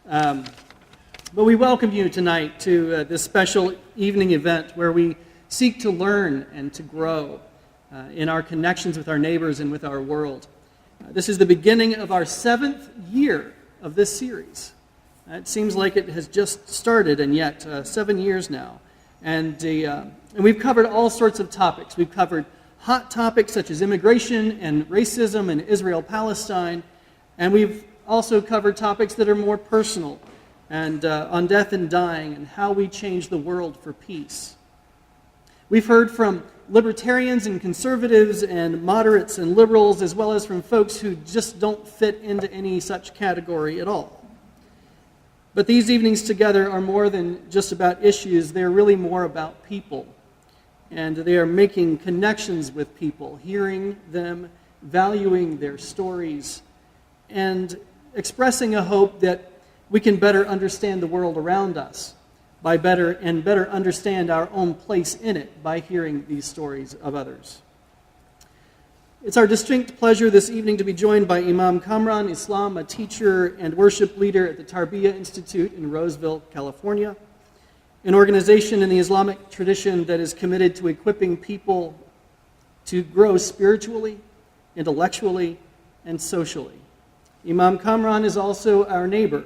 But we welcome you tonight to this special evening event where we seek to learn and to grow in our connections with our neighbors and with our world. This is the beginning of our 7th year of this series. It seems like it has just started, and yet 7 years now. And we've covered all sorts of topics. We've covered hot topics such as immigration and racism and Israel-Palestine. And we've also covered topics that are more personal and on death and dying and how we change the world for peace. We've heard from libertarians and conservatives and moderates and liberals, as well as from folks who just don't fit into any such category at all. But these evenings together are more than just about issues. They're really more about people. And they are making connections with people, hearing them, valuing their stories, and expressing a hope that we can better understand the world around us by better understand our own place in it by hearing these stories of others. It's our distinct pleasure this evening to be joined by Imam Kamran Islam, a teacher and worship leader at the Tarbiyah Institute in Roseville, California, an organization in the Islamic tradition that is committed to equipping people to grow spiritually, intellectually, and socially. Imam Kamran is also our neighbor,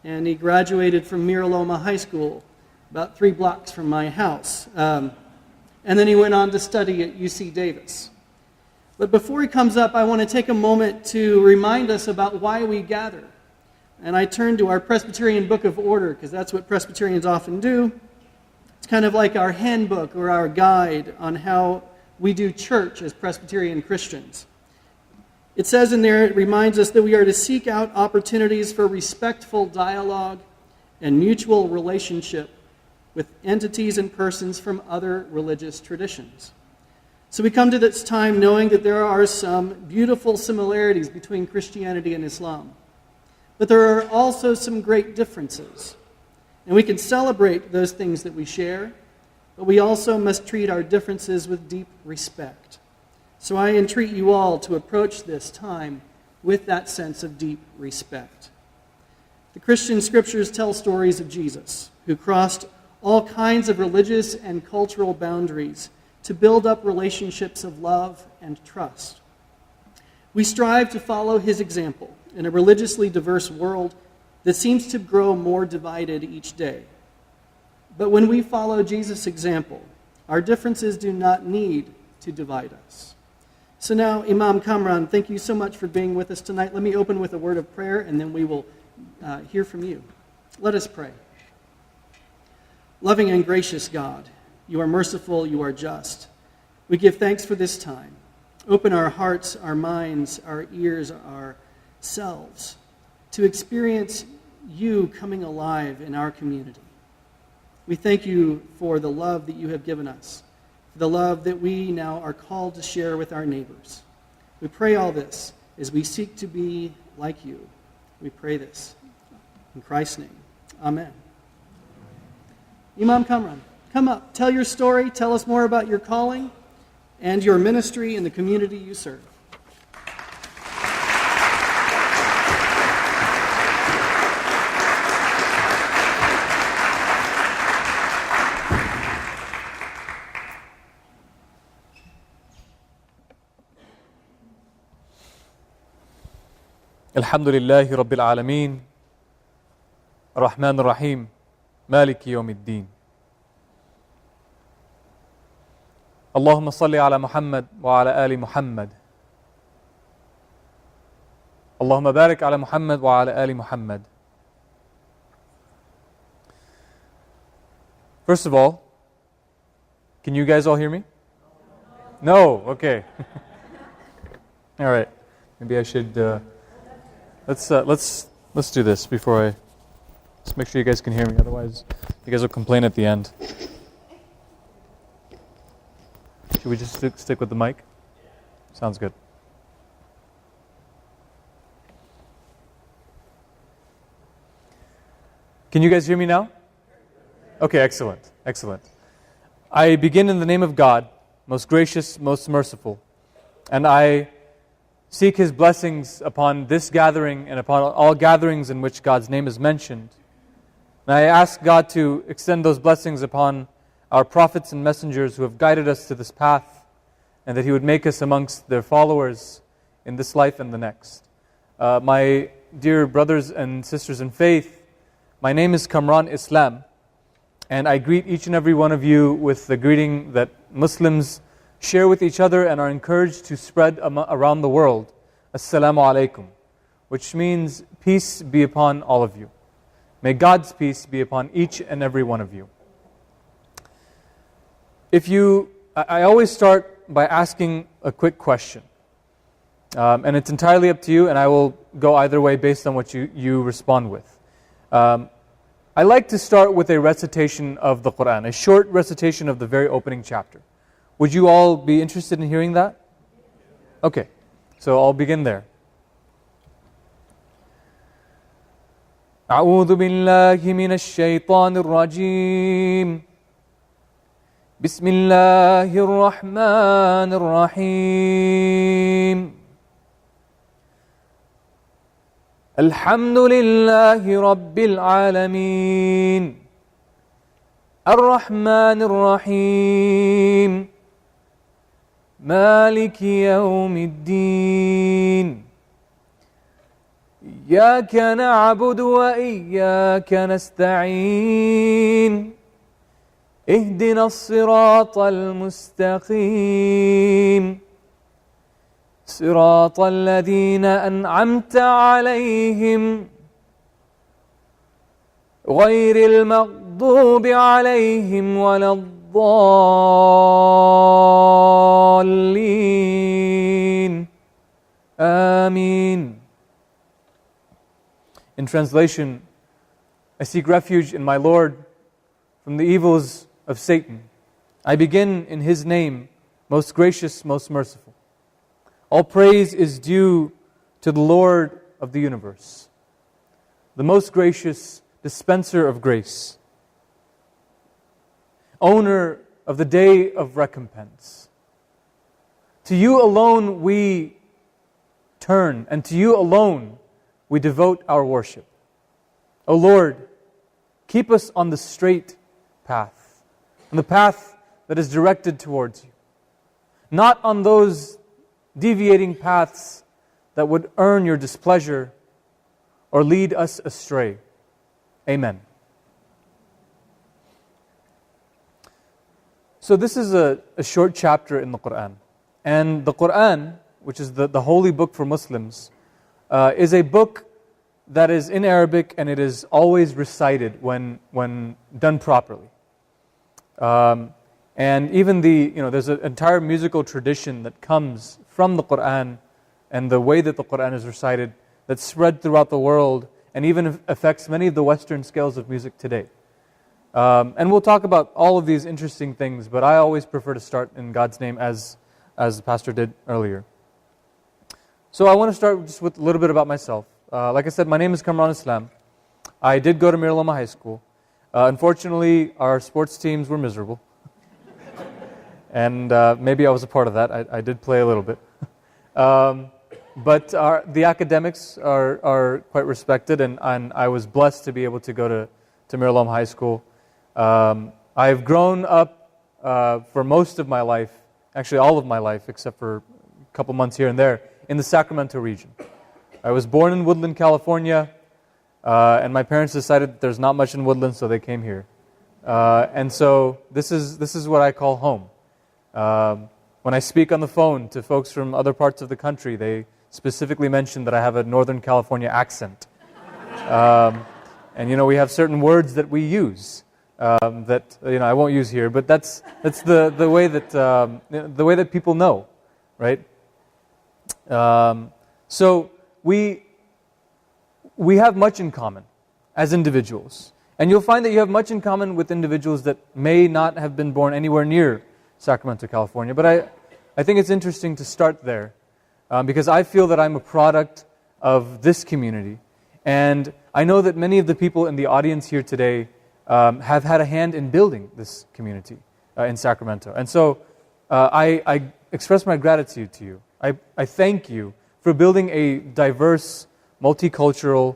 and he graduated from Mira Loma High School, about 3 blocks from my house. And then he went on to study at UC Davis. But before he comes up, I want to take a moment to remind us about why we gather. And I turn to our Presbyterian Book of Order, because that's what Presbyterians often do. It's kind of like our handbook or our guide on how we do church as Presbyterian Christians. It says in there, it reminds us that we are to seek out opportunities for respectful dialogue and mutual relationship with entities and persons from other religious traditions. So we come to this time knowing that there are some beautiful similarities between Christianity and Islam. But there are also some great differences. And we can celebrate those things that we share, but we also must treat our differences with deep respect. So I entreat you all to approach this time with that sense of deep respect. The Christian scriptures tell stories of Jesus, who crossed all kinds of religious and cultural boundaries to build up relationships of love and trust. We strive to follow his example in a religiously diverse world that seems to grow more divided each day. But when we follow Jesus' example, our differences do not need to divide us. So now, Imam Kamran, thank you so much for being with us tonight. Let me open with a word of prayer, and then we will hear from you. Let us pray. Loving and gracious God, you are merciful, you are just. We give thanks for this time. Open our hearts, our minds, our ears, our selves to experience you coming alive in our community. We thank you for the love that you have given us, for the love that we now are called to share with our neighbors. We pray all this as we seek to be like you. We pray this in Christ's name. Amen. Imam Kamran, come up, tell your story, tell us more about your calling and your ministry in the community you serve. الحمد لله رب العالمين الرحمن الرحيم مالك يوم الدين اللهم صل على محمد وعلى آل محمد اللهم بارك على محمد وعلى آل محمد. First of all, can you guys all hear me? No? Okay. All right. Maybe I should let's do this before let's make sure you guys can hear me, otherwise you guys will complain at the end. Should we just stick with the mic? Sounds good. Can you guys hear me now? Okay, excellent. I begin in the name of God, most gracious, most merciful, and I seek His blessings upon this gathering and upon all gatherings in which God's name is mentioned. And I ask God to extend those blessings upon our prophets and messengers who have guided us to this path, and that He would make us amongst their followers in this life and the next. My dear brothers and sisters in faith, my name is Kamran Islam, and I greet each and every one of you with the greeting that Muslims share with each other and are encouraged to spread around the world. Assalamu alaikum, which means peace be upon all of you. May God's peace be upon each and every one of you. I always start by asking a quick question. And it's entirely up to you, and I will go either way based on what you respond with. I like to start with a recitation of the Quran, a short recitation of the very opening chapter. Would you all be interested in hearing that? Okay, so I'll begin there. أعوذ بالله من الشيطان الرجيم بسم الله الرحمن الرحيم الحمد لله رب العالمين الرحمن الرحيم مالك يوم الدين إياك نعبد وإياك نستعين اهدنا الصراط المستقيم صراط الذين أنعمت عليهم غير المغضوب عليهم ولا الضالين آمين. In translation, I seek refuge in my Lord from the evils of Satan. I begin in His name, most gracious, most merciful. All praise is due to the Lord of the universe, the most gracious dispenser of grace, owner of the day of recompense. To You alone we turn, and to You alone we devote our worship. O Lord, keep us on the straight path, on the path that is directed towards You, not on those deviating paths that would earn Your displeasure or lead us astray. Amen. So this is a short chapter in the Quran. And the Quran, which is the holy book for Muslims, is a book that is in Arabic, and it is always recited when done properly. And even there's an entire musical tradition that comes from the Quran and the way that the Quran is recited that's spread throughout the world and even affects many of the Western scales of music today. And we'll talk about all of these interesting things, but I always prefer to start in God's name as the pastor did earlier. So I want to start just with a little bit about myself. Like I said, my name is Kamran Islam. I did go to Mira Loma High School. Unfortunately, our sports teams were miserable. And maybe I was a part of that. I did play a little bit. But the academics are quite respected, and I was blessed to be able to go to Mira Loma High School. I've grown up for most of my life, actually all of my life, except for a couple months here and there, in the Sacramento region. I was born in Woodland, California, and my parents decided that there's not much in Woodland, so they came here. And so this is what I call home. When I speak on the phone to folks from other parts of the country, they specifically mention that I have a Northern California accent. And we have certain words that we use that I won't use here, but that's the way that people know, right? So we have much in common as individuals, and you'll find that you have much in common with individuals that may not have been born anywhere near Sacramento, California. But I think it's interesting to start there because I feel that I'm a product of this community, and I know that many of the people in the audience here today have had a hand in building this community in Sacramento. And so I express my gratitude to you. I thank you for building a diverse, multicultural,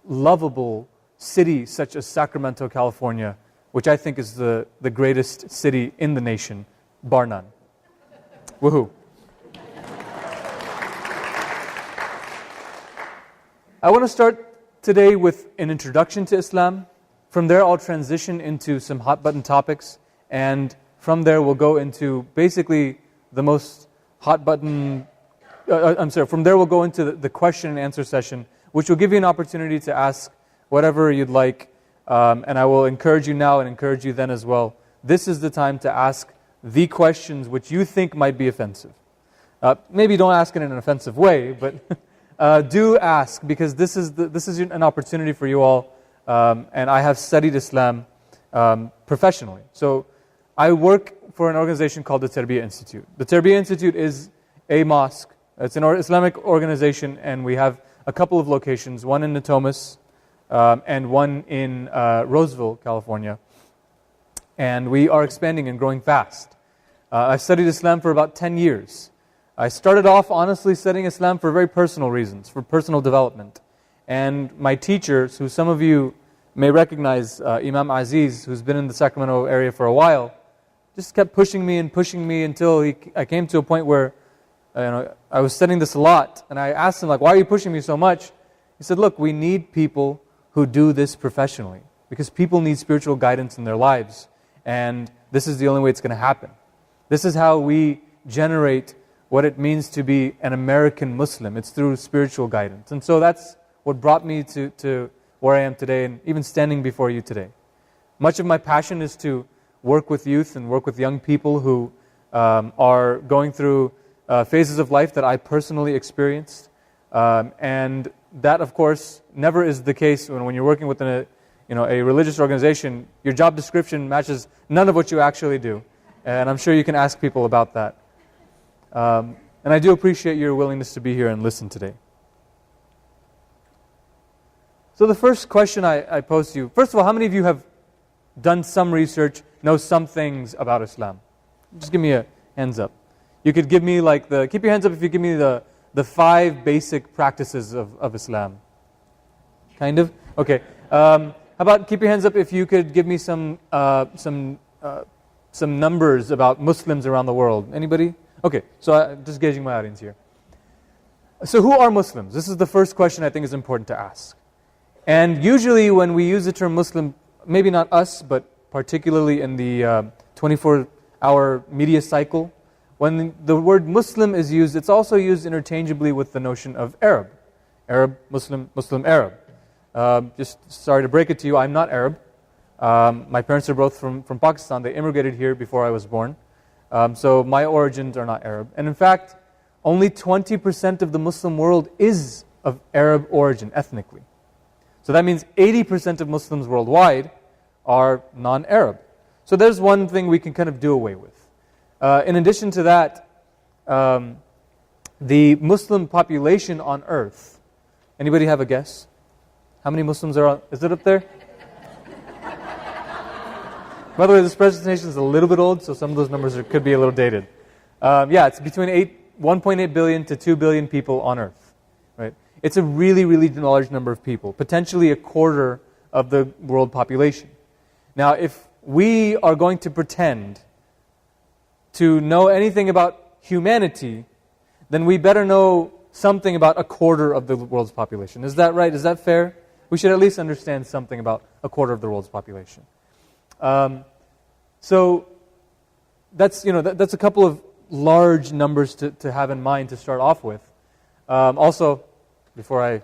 lovable city such as Sacramento, California, which I think is the greatest city in the nation, bar none. Woohoo. I want to start today with an introduction to Islam. From there, I'll transition into some hot button topics, and from there, we'll go into basically the most hot button. From there, we'll go into the question and answer session, which will give you an opportunity to ask whatever you'd like. And I will encourage you now and encourage you then as well. This is the time to ask the questions which you think might be offensive. Maybe don't ask it in an offensive way, but do ask, because this is an opportunity for you all. And I have studied Islam professionally. So I work for an organization called the Tarbiyah Institute. The Tarbiyah Institute is a mosque. It's an Islamic organization, and we have a couple of locations, one in Natomas and one in Roseville, California. And we are expanding and growing fast. I've studied Islam for about 10 years. I started off honestly studying Islam for very personal reasons, for personal development. And my teachers, who some of you may recognize, Imam Aziz, who's been in the Sacramento area for a while, just kept pushing me until I came to a point where I was studying this a lot. And I asked him, why are you pushing me so much? He said, look, we need people who do this professionally, because people need spiritual guidance in their lives. And this is the only way it's going to happen. This is how we generate what it means to be an American Muslim. It's through spiritual guidance. And so that's what brought me to where I am today, and even standing before you today. Much of my passion is to work with youth and work with young people who are going through phases of life that I personally experienced. And that, of course, never is the case when you're working with a religious organization. Your job description matches none of what you actually do. And I'm sure you can ask people about that. And I do appreciate your willingness to be here and listen today. So the first question I pose to you, first of all, how many of you have done some research, know some things about Islam? Just give me a hands up. You could give me keep your hands up if you give me the 5 basic practices of Islam. Kind of? Okay. How about keep your hands up if you could give me some numbers about Muslims around the world. Anybody? Okay, so I'm just gauging my audience here. So who are Muslims? This is the first question I think is important to ask. And usually when we use the term Muslim, maybe not us, but particularly in the 24-hour media cycle, when the word Muslim is used, it's also used interchangeably with the notion of Arab. Arab, Muslim, Muslim, Arab. Just sorry to break it to you, I'm not Arab. My parents are both from Pakistan. They immigrated here before I was born. So my origins are not Arab. And in fact, only 20% of the Muslim world is of Arab origin, ethnically. So that means 80% of Muslims worldwide are non-Arab. So there's one thing we can kind of do away with. In addition to that, the Muslim population on earth, anybody have a guess? How many Muslims are on? Is it up there? By the way, this presentation is a little bit old, so some of those numbers could be a little dated. It's between 1.8 billion to 2 billion people on earth. Right? It's a really, really large number of people, potentially a quarter of the world population. Now, if we are going to pretend to know anything about humanity, then we better know something about a quarter of the world's population. Is that right? Is that fair? We should at least understand something about a quarter of the world's population. So that's a couple of large numbers to have in mind to start off with. Also, before I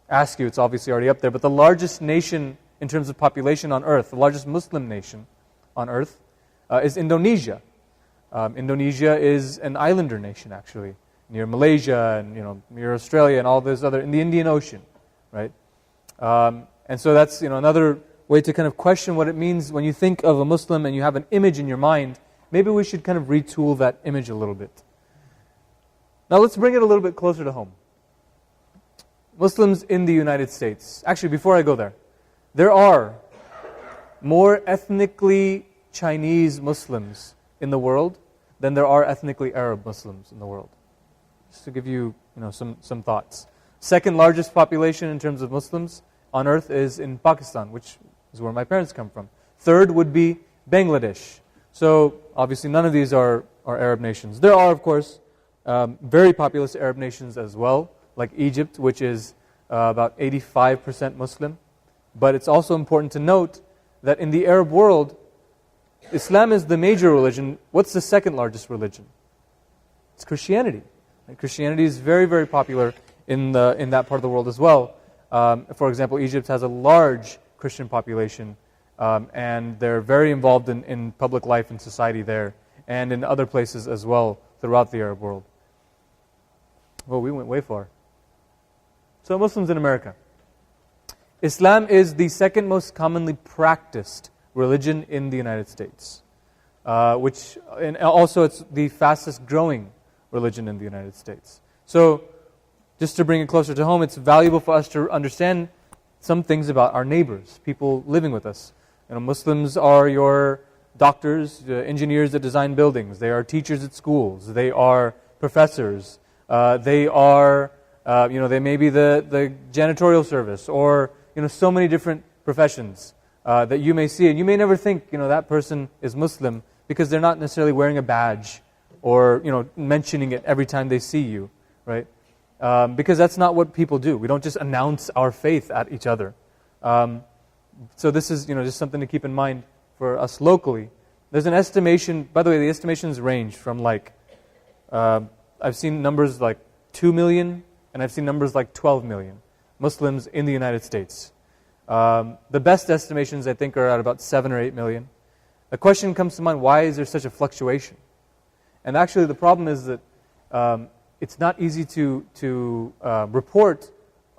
ask you, it's obviously already up there, but the largest nation in terms of population on earth, the largest Muslim nation on earth, is Indonesia. Indonesia is an islander nation, actually, near Malaysia and near Australia and all those other in the Indian Ocean, right? And so that's another way to kind of question what it means when you think of a Muslim and you have an image in your mind. Maybe we should kind of retool that image a little bit. Now let's bring it a little bit closer to home. Muslims in the United States. Actually, before I go there are more ethnically Chinese Muslims in the world than there are ethnically Arab Muslims in the world. just to give you, some thoughts. Second largest population in terms of Muslims on earth is in Pakistan, which is where my parents come from. Third would be Bangladesh. So obviously none of these are Arab nations. There are, of course, very populous Arab nations as well, like Egypt, which is about 85% Muslim. But it's also important to note that in the Arab world, Islam is the major religion. What's the second largest religion? It's Christianity. Christianity is very, very popular in that part of the world as well. For example, Egypt has a large Christian population, and they're very involved in public life and society there, and in other places as well throughout the Arab world. Well, we went way far. So Muslims in America. Islam is the second most commonly practiced religion in the United States, and also it's the fastest growing religion in the United States. So, just to bring it closer to home, it's valuable for us to understand some things about our neighbors, people living with us. Muslims are your doctors, engineers that design buildings. They are teachers at schools. They are professors. They are, they may be the janitorial service, or so many different professions that you may see, and you may never think that person is Muslim because they're not necessarily wearing a badge or mentioning it every time they see you, right? Because that's not what people do. We don't just announce our faith at each other. So this is just something to keep in mind for us locally. There's an estimation. By the way, the estimations range from I've seen numbers like 2 million, and I've seen numbers like 12 million Muslims in the United States. The best estimations, I think, are at about 7 or 8 million. The question comes to mind, why is there such a fluctuation? And actually the problem is that it's not easy to report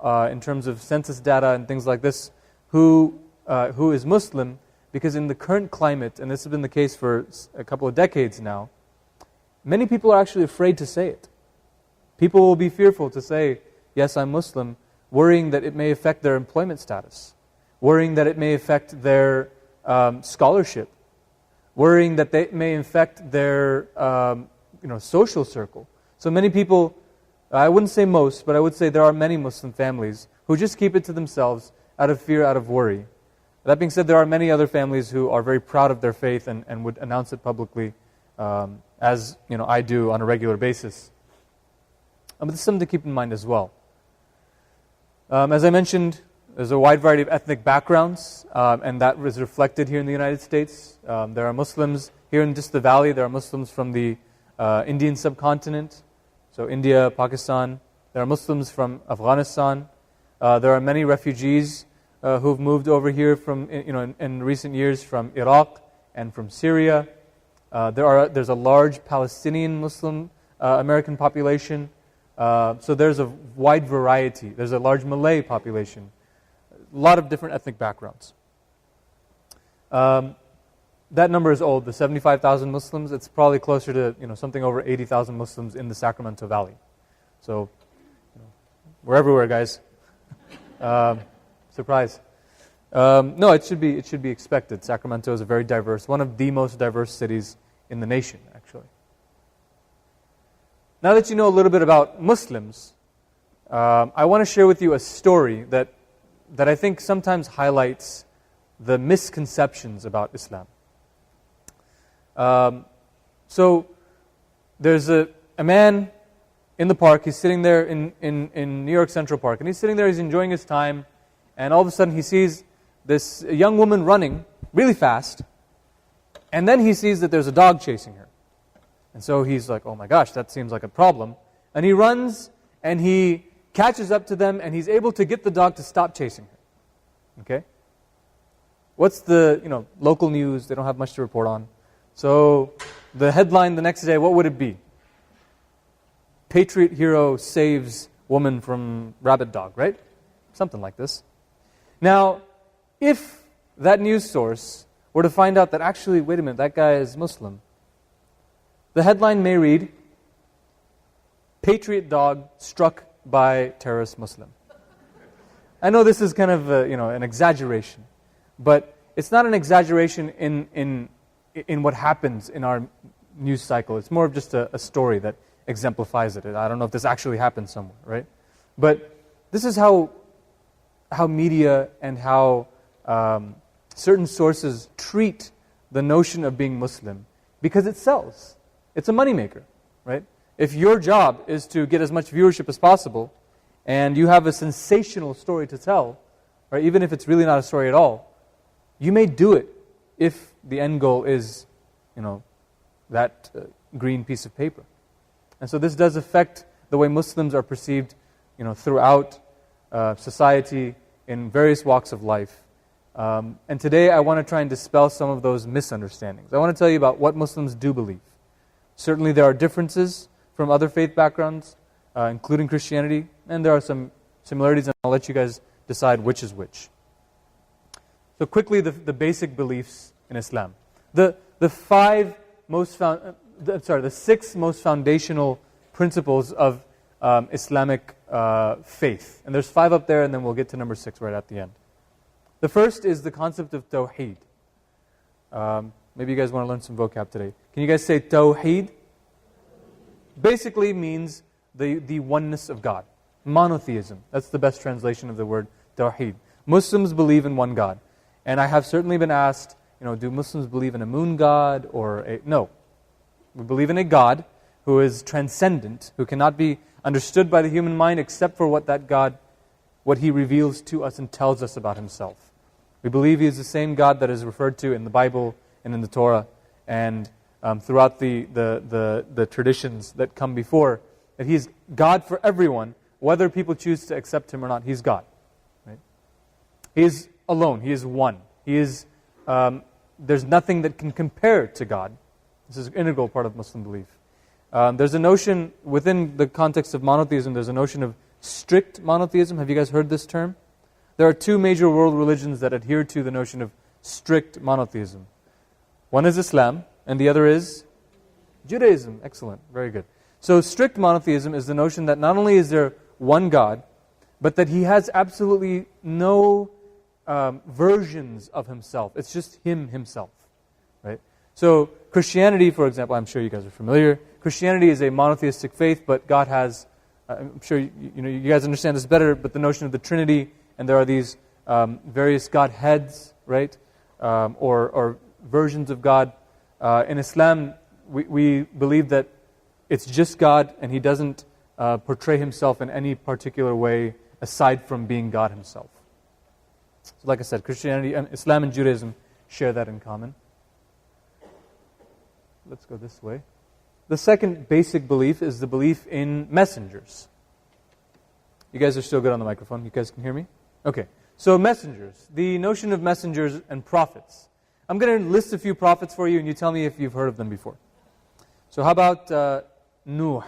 in terms of census data and things like this who is Muslim, because in the current climate, and this has been the case for a couple of decades now, many people are actually afraid to say it. People will be fearful to say, yes, I'm Muslim, worrying that it may affect their employment status, worrying that it may affect their scholarship, worrying that they may affect their social circle. So many people, I wouldn't say most, but I would say there are many Muslim families who just keep it to themselves out of fear, out of worry. That being said, there are many other families who are very proud of their faith and would announce it publicly, as I do on a regular basis. But this is something to keep in mind as well. As I mentioned, there's a wide variety of ethnic backgrounds, and that is reflected here in the United States. There are Muslims here in just the valley. There are Muslims from the Indian subcontinent, so India, Pakistan. There are Muslims from Afghanistan. There are many refugees who've moved over here from, in recent years from Iraq and from Syria. There's a large Palestinian Muslim American population. So there's a wide variety. There's a large Malay population. A lot of different ethnic backgrounds. That number is old, the 75,000 Muslims. It's probably closer to something over 80,000 Muslims in the Sacramento Valley. So we're everywhere, guys. Surprise. No, it should be expected. Sacramento is a very diverse, one of the most diverse cities in the nation, actually. Now that you know a little bit about Muslims, I want to share with you a story that I think sometimes highlights the misconceptions about Islam. So there's a man in the park. He's sitting there in New York Central Park, and he's sitting there, he's enjoying his time, and all of a sudden he sees this young woman running really fast, and then he sees that there's a dog chasing her. And so he's like, oh my gosh, that seems like a problem. And he runs, and he catches up to them, and he's able to get the dog to stop chasing her. Okay? What's the, local news? They don't have much to report on. So the headline the next day, what would it be? Patriot hero saves woman from rabid dog, right? Something like this. Now, if that news source were to find out that actually, wait a minute, that guy is Muslim, the headline may read, Patriot dog struck by terrorist Muslim. I know this is kind of an exaggeration, but it's not an exaggeration in what happens in our news cycle. It's more of just a story that exemplifies it. I don't know if this actually happened somewhere, right? But this is how media and how certain sources treat the notion of being Muslim, because it sells. It's a moneymaker, right? If your job is to get as much viewership as possible, and you have a sensational story to tell, right, even if it's really not a story at all, you may do it if the end goal is, that green piece of paper. And so this does affect the way Muslims are perceived, throughout society, in various walks of life. And today I want to try and dispel some of those misunderstandings. I want to tell you about what Muslims do believe. Certainly there are differences from other faith backgrounds, including Christianity, and there are some similarities, and I'll let you guys decide which is which. So quickly, the basic beliefs in Islam. The six most foundational principles of Islamic faith. And there's 5 up there, and then we'll get to number 6 right at the end. The first is the concept of Tawheed. Maybe you guys want to learn some vocab today. Can you guys say Tawheed? Basically means the oneness of God. Monotheism. That's the best translation of the word Tawheed. Muslims believe in one God. And I have certainly been asked, do Muslims believe in a moon god or a... No. We believe in a God who is transcendent, who cannot be understood by the human mind except for what that God, what He reveals to us and tells us about Himself. We believe He is the same God that is referred to in the Bible and in the Torah and throughout the traditions that come before, that He is God for everyone, whether people choose to accept Him or not. He's God. Right? He is alone. He is one. He is. There's nothing that can compare to God. This is an integral part of Muslim belief. There's a notion, within the context of monotheism, there's a notion of strict monotheism. Have you guys heard this term? There are 2 major world religions that adhere to the notion of strict monotheism. One is Islam, and the other is Judaism. Excellent. Very good. So strict monotheism is the notion that not only is there one God, but that He has absolutely no versions of Himself. It's just Himself. Right? So Christianity, for example, I'm sure you guys are familiar. Christianity is a monotheistic faith, but God has, I'm sure you guys understand this better, but the notion of the Trinity, and there are these various Godheads, right? Or versions of God. In Islam, we believe that it's just God, and He doesn't portray Himself in any particular way aside from being God Himself. So like I said, Christianity, Islam and Judaism share that in common. Let's go this way. The second basic belief is the belief in messengers. You guys are still good on the microphone? You guys can hear me? Okay. So messengers. The notion of messengers and prophets. I'm going to list a few prophets for you, and you tell me if you've heard of them before. So how about Nuh?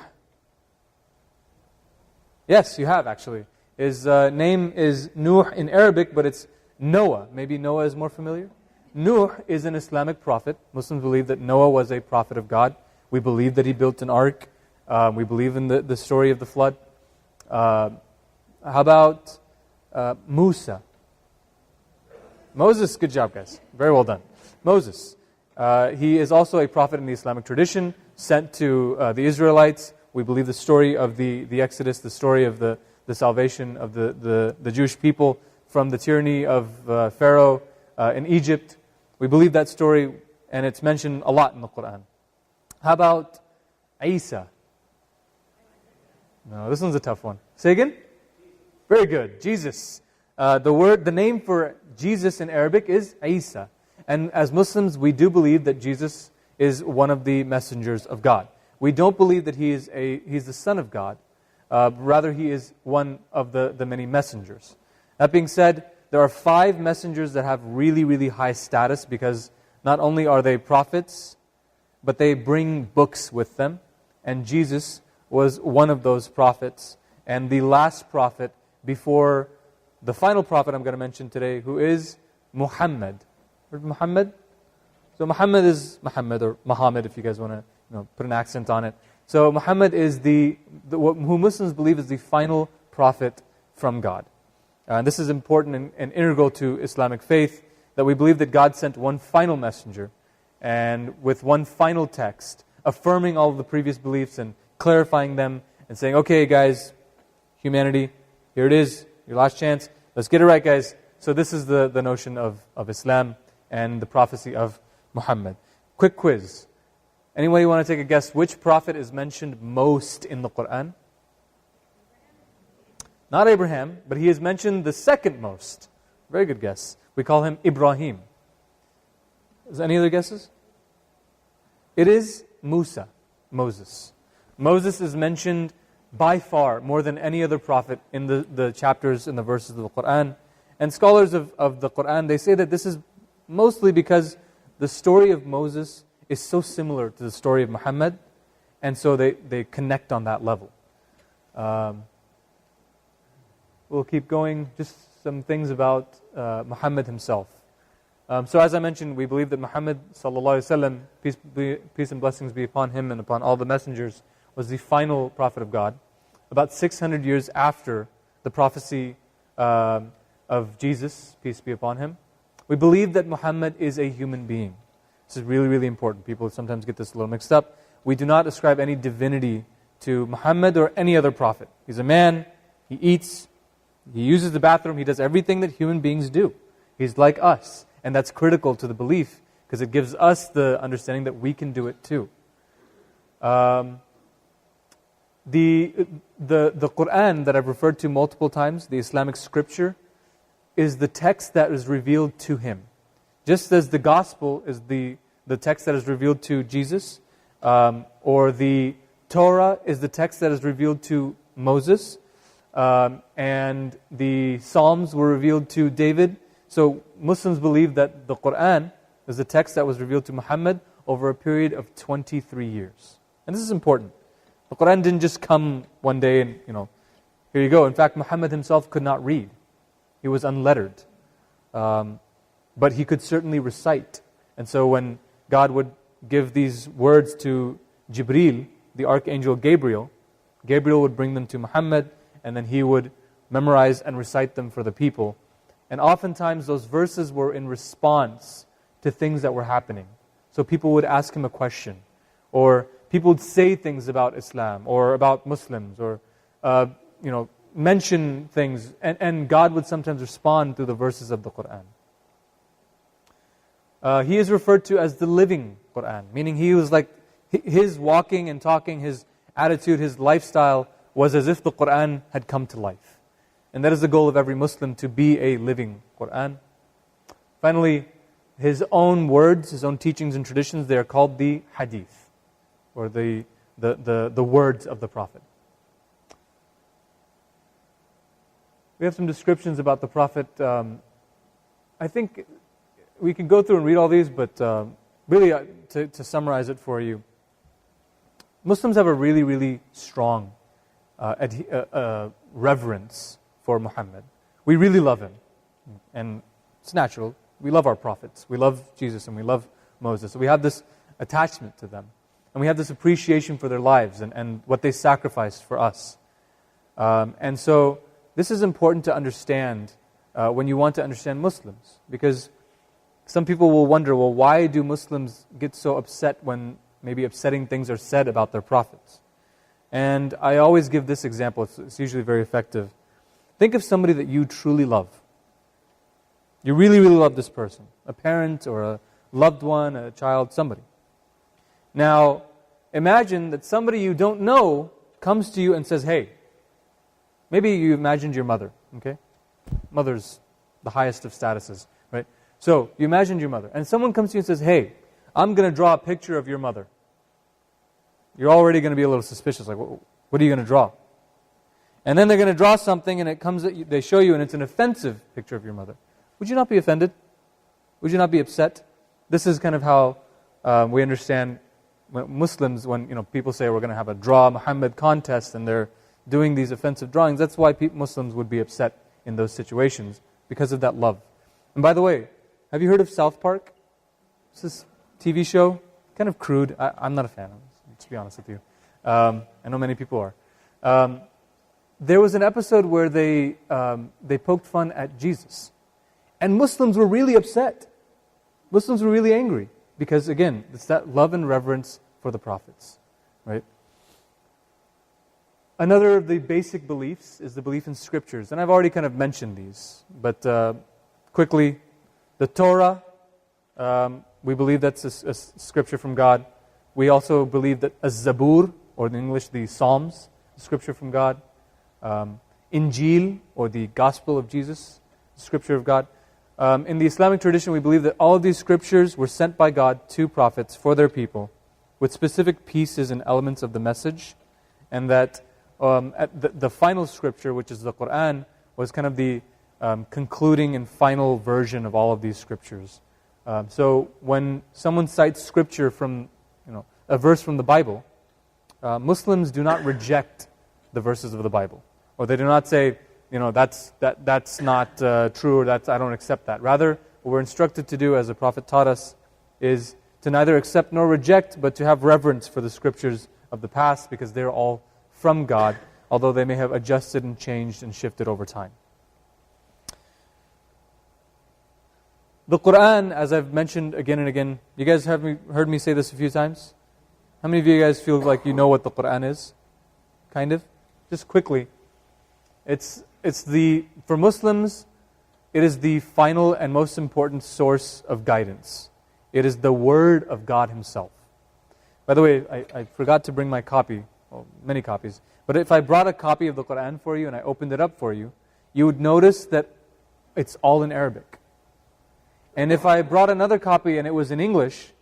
Yes, you have actually. His name is Nuh in Arabic, but it's Noah. Maybe Noah is more familiar? Nuh is an Islamic prophet. Muslims believe that Noah was a prophet of God. We believe that he built an ark. We believe in the story of the flood. How about Musa? Moses, good job guys. Very well done. Moses. He is also a prophet in the Islamic tradition, sent to the Israelites. We believe the story of the Exodus, the story of the salvation of the Jewish people from the tyranny of Pharaoh in Egypt. We believe that story, and it's mentioned a lot in the Quran. How about Isa? No, this one's a tough one. Say again? Very good. Jesus. The name for Jesus in Arabic is Isa. And as Muslims, we do believe that Jesus is one of the messengers of God. We don't believe that he's the Son of God. Rather, he is one of the many messengers. That being said, there are 5 messengers that have really, really high status because not only are they prophets, but they bring books with them. And Jesus was one of those prophets. And the last prophet before the final prophet I'm going to mention today, who is Muhammad. Heard Muhammad? So Muhammad is Muhammad, or Muhammad if you guys want to put an accent on it. So Muhammad is who Muslims believe is the final prophet from God. And this is important and integral to Islamic faith, that we believe that God sent one final messenger, and with one final text, affirming all of the previous beliefs and clarifying them and saying, okay guys, humanity, here it is, your last chance, let's get it right guys. So this is the notion of Islam and the prophecy of Muhammad. Quick quiz. Anybody want to take a guess which prophet is mentioned most in the Quran? Not Abraham, but he is mentioned the second most. Very good guess. We call him Ibrahim. Is there any other guesses? It is Musa, Moses. Moses is mentioned by far more than any other prophet in the chapters and the verses of the Quran. And scholars of the Quran, they say that this is mostly because the story of Moses is so similar to the story of Muhammad, and so they connect on that level. We'll keep going. Just some things about Muhammad himself. So as I mentioned, we believe that Muhammad sallallahu alaihi wasallam, peace and blessings be upon him and upon all the messengers, was the final prophet of God. About 600 years after the prophecy of Jesus, peace be upon him. We believe that Muhammad is a human being. This is really, really important. People sometimes get this a little mixed up. We do not ascribe any divinity to Muhammad or any other prophet. He's a man, he eats, he uses the bathroom, he does everything that human beings do. He's like us. And that's critical to the belief because it gives us the understanding that we can do it too. The Quran that I've referred to multiple times, the Islamic scripture, is the text that is revealed to him. Just as the gospel is the text that is revealed to Jesus, or the Torah is the text that is revealed to Moses, and the Psalms were revealed to David. So Muslims believe that the Quran is the text that was revealed to Muhammad over a period of 23 years. And this is important. The Quran didn't just come one day and, here you go. In fact, Muhammad himself could not read. He was unlettered. But he could certainly recite. And so when God would give these words to Jibreel, the archangel Gabriel would bring them to Muhammad, and then he would memorize and recite them for the people. And oftentimes those verses were in response to things that were happening. So people would ask him a question, or people would say things about Islam, or about Muslims, or mention things, and God would sometimes respond through the verses of the Quran. He is referred to as the living Quran, meaning he was like, his walking and talking, his attitude, his lifestyle was as if the Quran had come to life. And that is the goal of every Muslim, to be a living Quran. Finally, his own words, his own teachings and traditions, they are called the hadith, or the words of the Prophet. We have some descriptions about the Prophet. I think we can go through and read all these, but really to summarize it for you, Muslims have a really, really strong reverence for Muhammad. We really love him, and it's natural. We love our prophets. We love Jesus and we love Moses. So we have this attachment to them, and we have this appreciation for their lives and what they sacrificed for us. And so this is important to understand when you want to understand Muslims, because some people will wonder, well, why do Muslims get so upset when maybe upsetting things are said about their prophets? And I always give this example. It's usually very effective. Think of somebody that you truly love. You really, really love this person. A parent or a loved one, a child, somebody. Now, imagine that somebody you don't know comes to you and says, hey, maybe you imagined your mother, okay? Mother's the highest of statuses, right? So, you imagined your mother. And someone comes to you and says, hey, I'm going to draw a picture of your mother. You're already going to be a little suspicious, like, what are you going to draw? And then they're going to draw something, and it comes at you, they show you, and it's an offensive picture of your mother. Would you not be offended? Would you not be upset? This is kind of how we understand Muslims, when people say we're going to have a draw Muhammad contest, and they're doing these offensive drawings. That's why Muslims would be upset in those situations, because of that love. And by the way, have you heard of South Park? It's this TV show, kind of crude. I'm not a fan of it, to be honest with you. I know many people are. There was an episode where they poked fun at Jesus. And Muslims were really upset. Muslims were really angry. Because again, it's that love and reverence for the prophets. Right? Another of the basic beliefs is the belief in scriptures. And I've already kind of mentioned these. But quickly, the Torah, we believe that's a scripture from God. We also believe that Az-Zabur, or in English, the Psalms, scripture from God. Injil, or the Gospel of Jesus, scripture of God. In the Islamic tradition, we believe that all of these scriptures were sent by God to prophets for their people with specific pieces and elements of the message, and that the final scripture, which is the Quran, was kind of the concluding and final version of all of these scriptures. So when someone cites scripture from, a verse from the Bible, Muslims do not reject the verses of the Bible, or they do not say, that's not true, or I don't accept that. Rather, what we're instructed to do, as the Prophet taught us, is to neither accept nor reject, but to have reverence for the scriptures of the past, because they're all from God, although they may have adjusted and changed and shifted over time. The Quran, as I've mentioned again and again, you guys have heard me say this a few times? How many of you guys feel like you know what the Quran is? Kind of? Just quickly. For Muslims, it is the final and most important source of guidance. It is the Word of God Himself. By the way, I forgot to bring my copy, well, many copies, but if I brought a copy of the Quran for you and I opened it up for you, you would notice that it's all in Arabic. And if I brought another copy and it was in English,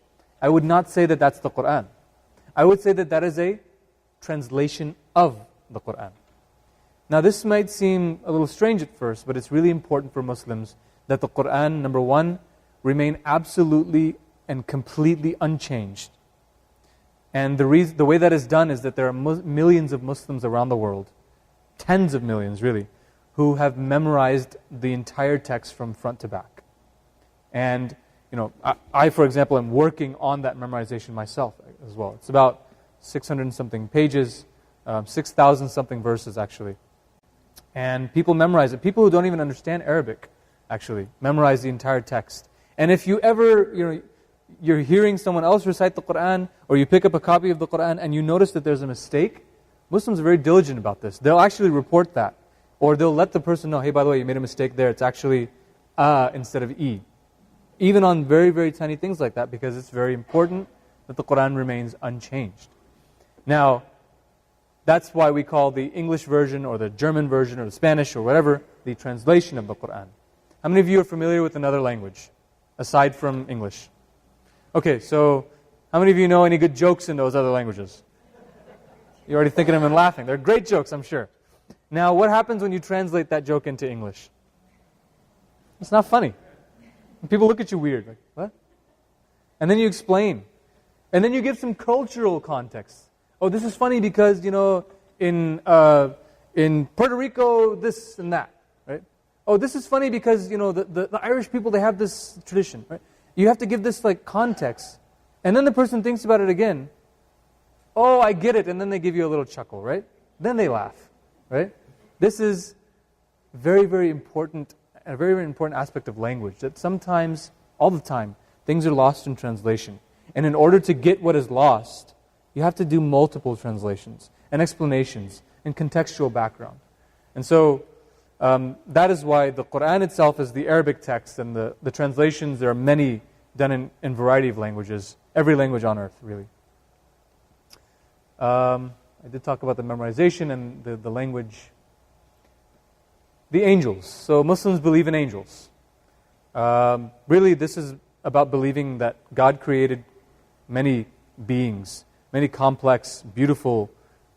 I would not say that that's the Quran. I would say that that is a translation of the Quran. Now this might seem a little strange at first, but it's really important for Muslims that the Quran, number one, remain absolutely and completely unchanged. And the way that is done is that there are millions of Muslims around the world, tens of millions really, who have memorized the entire text from front to back. And I, for example, am working on that memorization myself as well. It's about 600 and something pages, 6,000 something verses actually. And people memorize it. People who don't even understand Arabic actually memorize the entire text. And if you ever, you're hearing someone else recite the Quran, or you pick up a copy of the Quran and you notice that there's a mistake, Muslims are very diligent about this. They'll actually report that. Or they'll let the person know, hey, by the way, you made a mistake there. It's actually instead of E. Even on very, very tiny things like that, because it's very important that the Quran remains unchanged. Now, that's why we call the English version or the German version or the Spanish or whatever the translation of the Quran. How many of you are familiar with another language aside from English? Okay, so how many of you know any good jokes in those other languages? You're already thinking of them and laughing. They're great jokes, I'm sure. Now, what happens when you translate that joke into English? It's not funny. People look at you weird, like, what? And then you explain. And then you give some cultural context. Oh, this is funny because, in Puerto Rico, this and that, right? Oh, this is funny because, the Irish people, they have this tradition, right? You have to give this, context. And then the person thinks about it again. Oh, I get it. And then they give you a little chuckle, right? Then they laugh, right? This is very, very important, a very, very important aspect of language, that sometimes, all the time, things are lost in translation. And in order to get what is lost, you have to do multiple translations and explanations and contextual background. And so that is why the Quran itself is the Arabic text, and the translations, there are many done in a variety of languages, every language on earth, really. I did talk about the memorization and the language. The angels. So Muslims believe in angels. Really, this is about believing that God created many beings, many complex, beautiful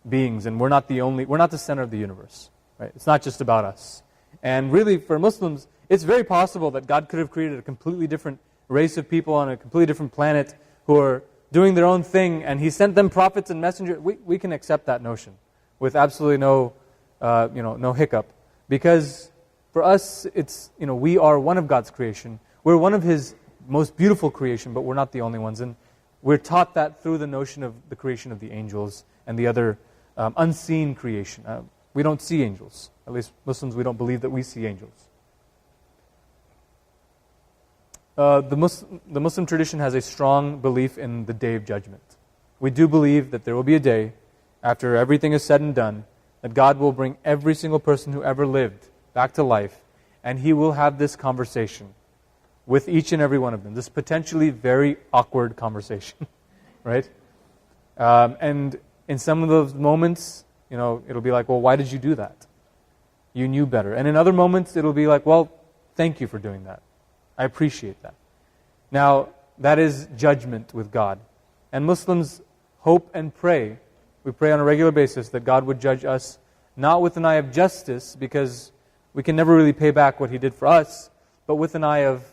beings, and we're not the center of the universe. Right? It's not just about us. And really, for Muslims, it's very possible that God could have created a completely different race of people on a completely different planet who are doing their own thing, and He sent them prophets and messengers. We can accept that notion with absolutely no hiccup, because for us, it's we are one of God's creation. We're one of His most beautiful creation, but we're not the only ones. And we're taught that through the notion of the creation of the angels and the other unseen creation. We don't see angels. At least Muslims, we don't believe that we see angels. The Muslim tradition has a strong belief in the Day of Judgment. We do believe that there will be a day, after everything is said and done, that God will bring every single person who ever lived back to life, and He will have this conversation with each and every one of them, this potentially very awkward conversation, right? And in some of those moments, it'll be like, well, why did you do that? You knew better. And in other moments, it'll be like, well, thank you for doing that. I appreciate that. Now, that is judgment with God. And Muslims hope and pray, we pray on a regular basis that God would judge us not with an eye of justice, because we can never really pay back what He did for us, but with an eye of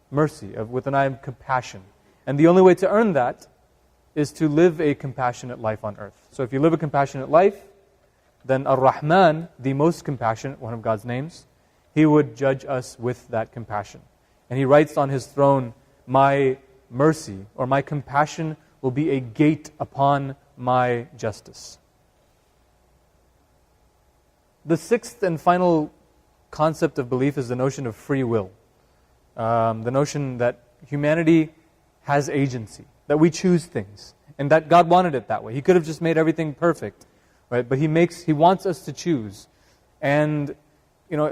mercy, with an eye of compassion. And the only way to earn that is to live a compassionate life on earth. So if you live a compassionate life, then Ar-Rahman, the most compassionate, one of God's names, He would judge us with that compassion. And He writes on His throne, my mercy or my compassion will be a gate upon my justice. The sixth and final concept of belief is the notion of free will. The notion that humanity has agency, that we choose things, and that God wanted it that way. He could have just made everything perfect, right? But He wants us to choose. And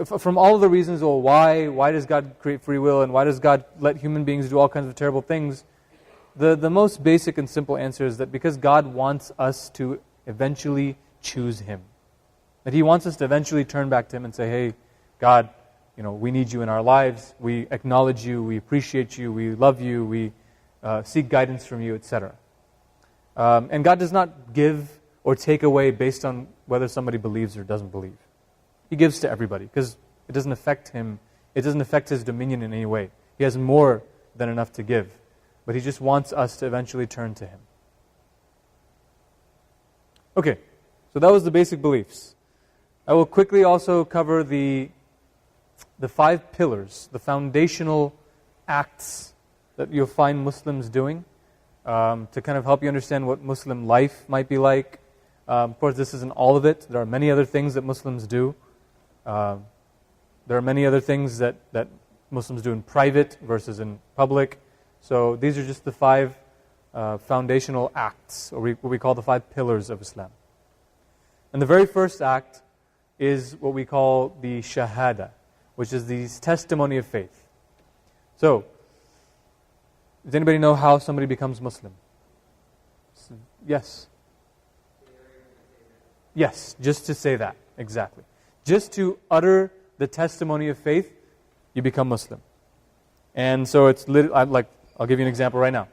from all of the reasons, well, why does God create free will, and why does God let human beings do all kinds of terrible things? The most basic and simple answer is that because God wants us to eventually choose Him. That He wants us to eventually turn back to Him and say, hey, God, we need You in our lives, we acknowledge You, we appreciate You, we love You, we seek guidance from You, etc. And God does not give or take away based on whether somebody believes or doesn't believe. He gives to everybody because it doesn't affect Him. It doesn't affect His dominion in any way. He has more than enough to give. But He just wants us to eventually turn to Him. Okay, so that was the basic beliefs. I will quickly also cover the 5 pillars, the foundational acts that you'll find Muslims doing to kind of help you understand what Muslim life might be like. Of course, this isn't all of it. There are many other things that Muslims do. There are many other things that Muslims do in private versus in public. So these are just the 5 foundational acts, or what we call the 5 pillars of Islam. And the very first act is what we call the shahada, which is the testimony of faith. So, does anybody know how somebody becomes Muslim? Yes. Yes, just to say that, exactly. Just to utter the testimony of faith, you become Muslim. And so it's I'll give you an example right now.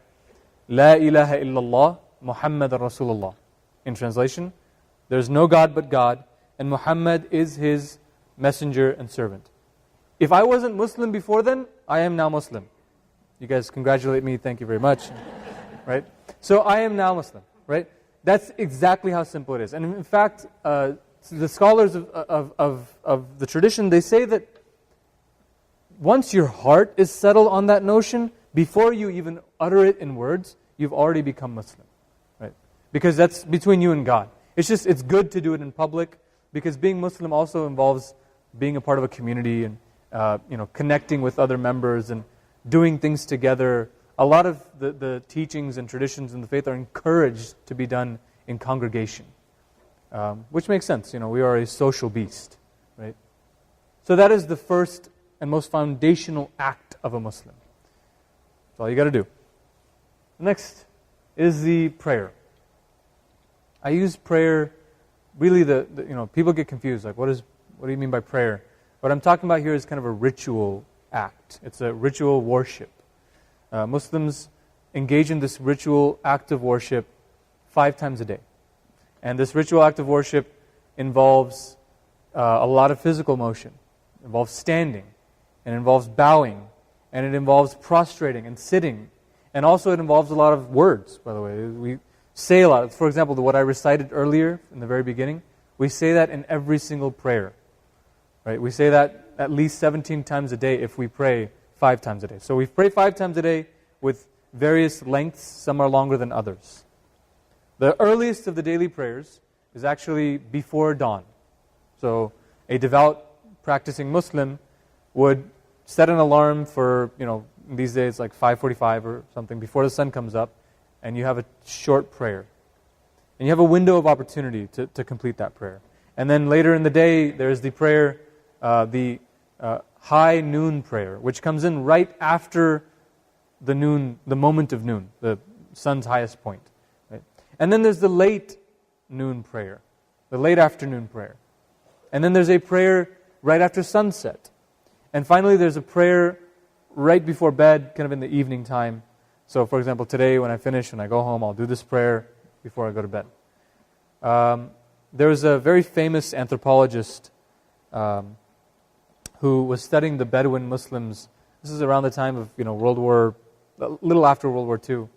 La ilaha illallah Muhammadan Rasulullah. In translation, there's no God but God, and Muhammad is His messenger and servant. If I wasn't Muslim before then, I am now Muslim. You guys congratulate me, thank you very much. Right? So I am now Muslim, right? That's exactly how simple it is. And in fact, the scholars of the tradition, they say that once your heart is settled on that notion, before you even utter it in words, you've already become Muslim, right? Because that's between you and God. It's good to do it in public, because being Muslim also involves being a part of a community and connecting with other members and doing things together. A lot of the teachings and traditions in the faith are encouraged to be done in congregation, which makes sense. We are a social beast, right? So that is the first and most foundational act of a Muslim. That's all you got to do. Next is the prayer. I use prayer. Really, people get confused. Like, what do you mean by prayer? What I'm talking about here is kind of a ritual act. It's a ritual worship. Muslims engage in this ritual act of worship 5 times a day. And this ritual act of worship involves a lot of physical motion. It involves standing. And it involves bowing. And it involves prostrating and sitting. And also it involves a lot of words, by the way. We say a lot. For example, what I recited earlier in the very beginning, we say that in every single prayer. Right? We say that at least 17 times a day if we pray 5 times a day. So we pray 5 times a day with various lengths. Some are longer than others. The earliest of the daily prayers is actually before dawn. So a devout practicing Muslim would set an alarm for, these days like 5:45 or something before the sun comes up, and you have a short prayer. And you have a window of opportunity to complete that prayer. And then later in the day, there's the prayer, the high noon prayer, which comes in right after the moment of noon, the sun's highest point. Right? And then there's the late noon prayer, the late afternoon prayer. And then there's a prayer right after sunset. And finally, there's a prayer right before bed, kind of in the evening time. So, for example, today when I finish, when I go home, I'll do this prayer before I go to bed. There was a very famous anthropologist who was studying the Bedouin Muslims. This is around the time of a little after World War II.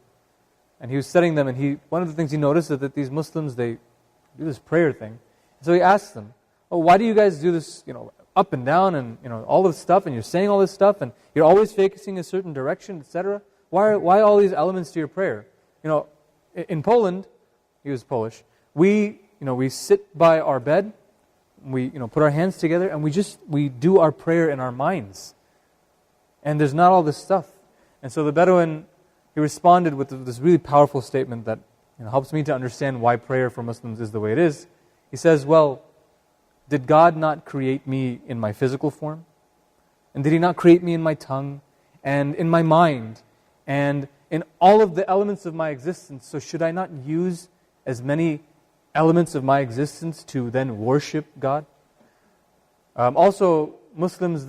And he was studying them, and one of the things he noticed is that these Muslims, they do this prayer thing. So he asked them, "Oh, why do you guys do this, up and down and all this stuff, and you're saying all this stuff, and you're always facing a certain direction, etc. Why all these elements to your prayer?" In Poland, he was Polish, we sit by our bed, we put our hands together, and we do our prayer in our minds. And there's not all this stuff. And so the Bedouin, he responded with this really powerful statement that helps me to understand why prayer for Muslims is the way it is. He says, well, did God not create me in my physical form? And did He not create me in my tongue and in my mind and in all of the elements of my existence? So should I not use as many elements of my existence to then worship God? Also, Muslims,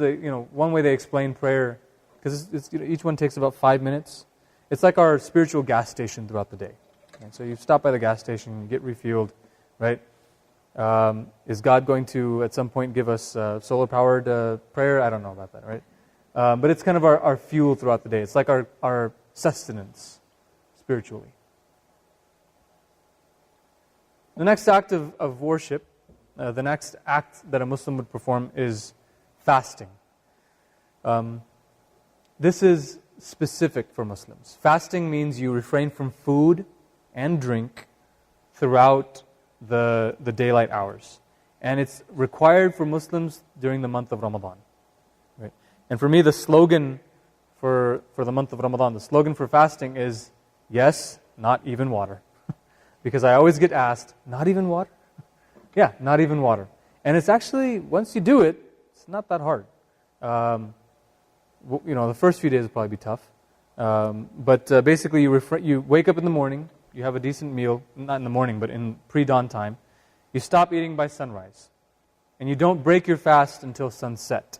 one way they explain prayer, because each one takes about 5 minutes. It's like our spiritual gas station throughout the day. And so you stop by the gas station, you get refueled, right? Is God going to, at some point, give us solar-powered prayer? I don't know about that, right? But it's kind of our fuel throughout the day. It's like our sustenance, spiritually. The next act of worship, the next act that a Muslim would perform is fasting. This is specific for Muslims. Fasting means you refrain from food and drink throughout the daylight hours. And it's required for Muslims during the month of Ramadan. Right? And for me, the slogan for the month of Ramadan, the slogan for fasting is, yes, not even water. Because I always get asked, not even water? Yeah, not even water. And it's actually, once you do it, it's not that hard. The first few days will probably be tough. But basically, you wake up in the morning, you have a decent meal, not in the morning, but in pre-dawn time. You stop eating by sunrise. And you don't break your fast until sunset.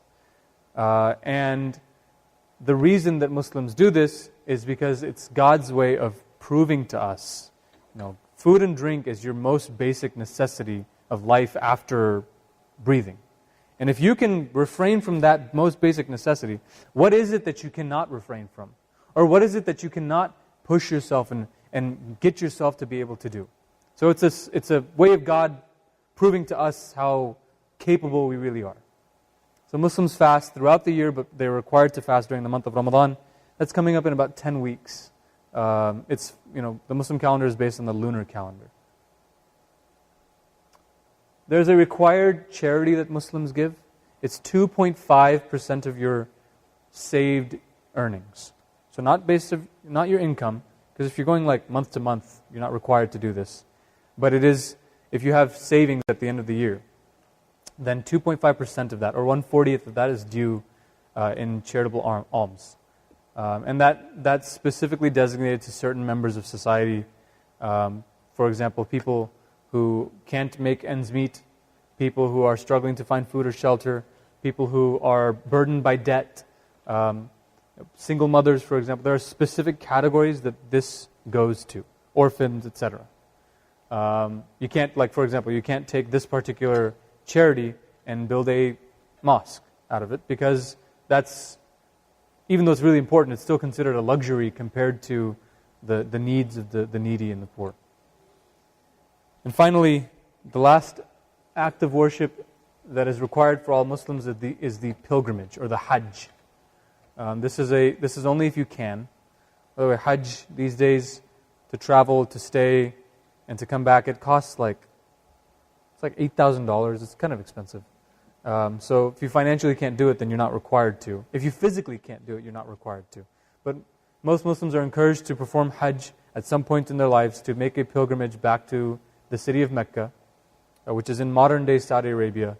And the reason that Muslims do this is because it's God's way of proving to us, food and drink is your most basic necessity of life after breathing. And if you can refrain from that most basic necessity, what is it that you cannot refrain from? Or what is it that you cannot push yourself and get yourself to be able to do? So it's a way of God proving to us how capable we really are. So Muslims fast throughout the year, but they're required to fast during the month of Ramadan. That's coming up in about 10 weeks. The Muslim calendar is based on the lunar calendar. There's a required charity that Muslims give. It's 2.5% of your saved earnings. So not your income, because if you're going like month to month, you're not required to do this. But it is, if you have savings at the end of the year, then 2.5% of that, or 1/40th of that, is due in charitable alms. And that's specifically designated to certain members of society. For example, people who can't make ends meet, people who are struggling to find food or shelter, people who are burdened by debt, single mothers, for example. There are specific categories that this goes to, orphans, etc. You can't, for example, you can't take this particular charity and build a mosque out of it, because that's, even though it's really important, it's still considered a luxury compared to the needs of the needy and the poor. And finally, the last act of worship that is required for all Muslims is the pilgrimage, or the Hajj. This is only if you can. By the way, Hajj these days, to travel, to stay, and to come back, it costs it's like $8,000. It's kind of expensive. So if you financially can't do it, then you're not required to. If you physically can't do it, you're not required to. But most Muslims are encouraged to perform Hajj at some point in their lives, to make a pilgrimage back to the city of Mecca, which is in modern-day Saudi Arabia,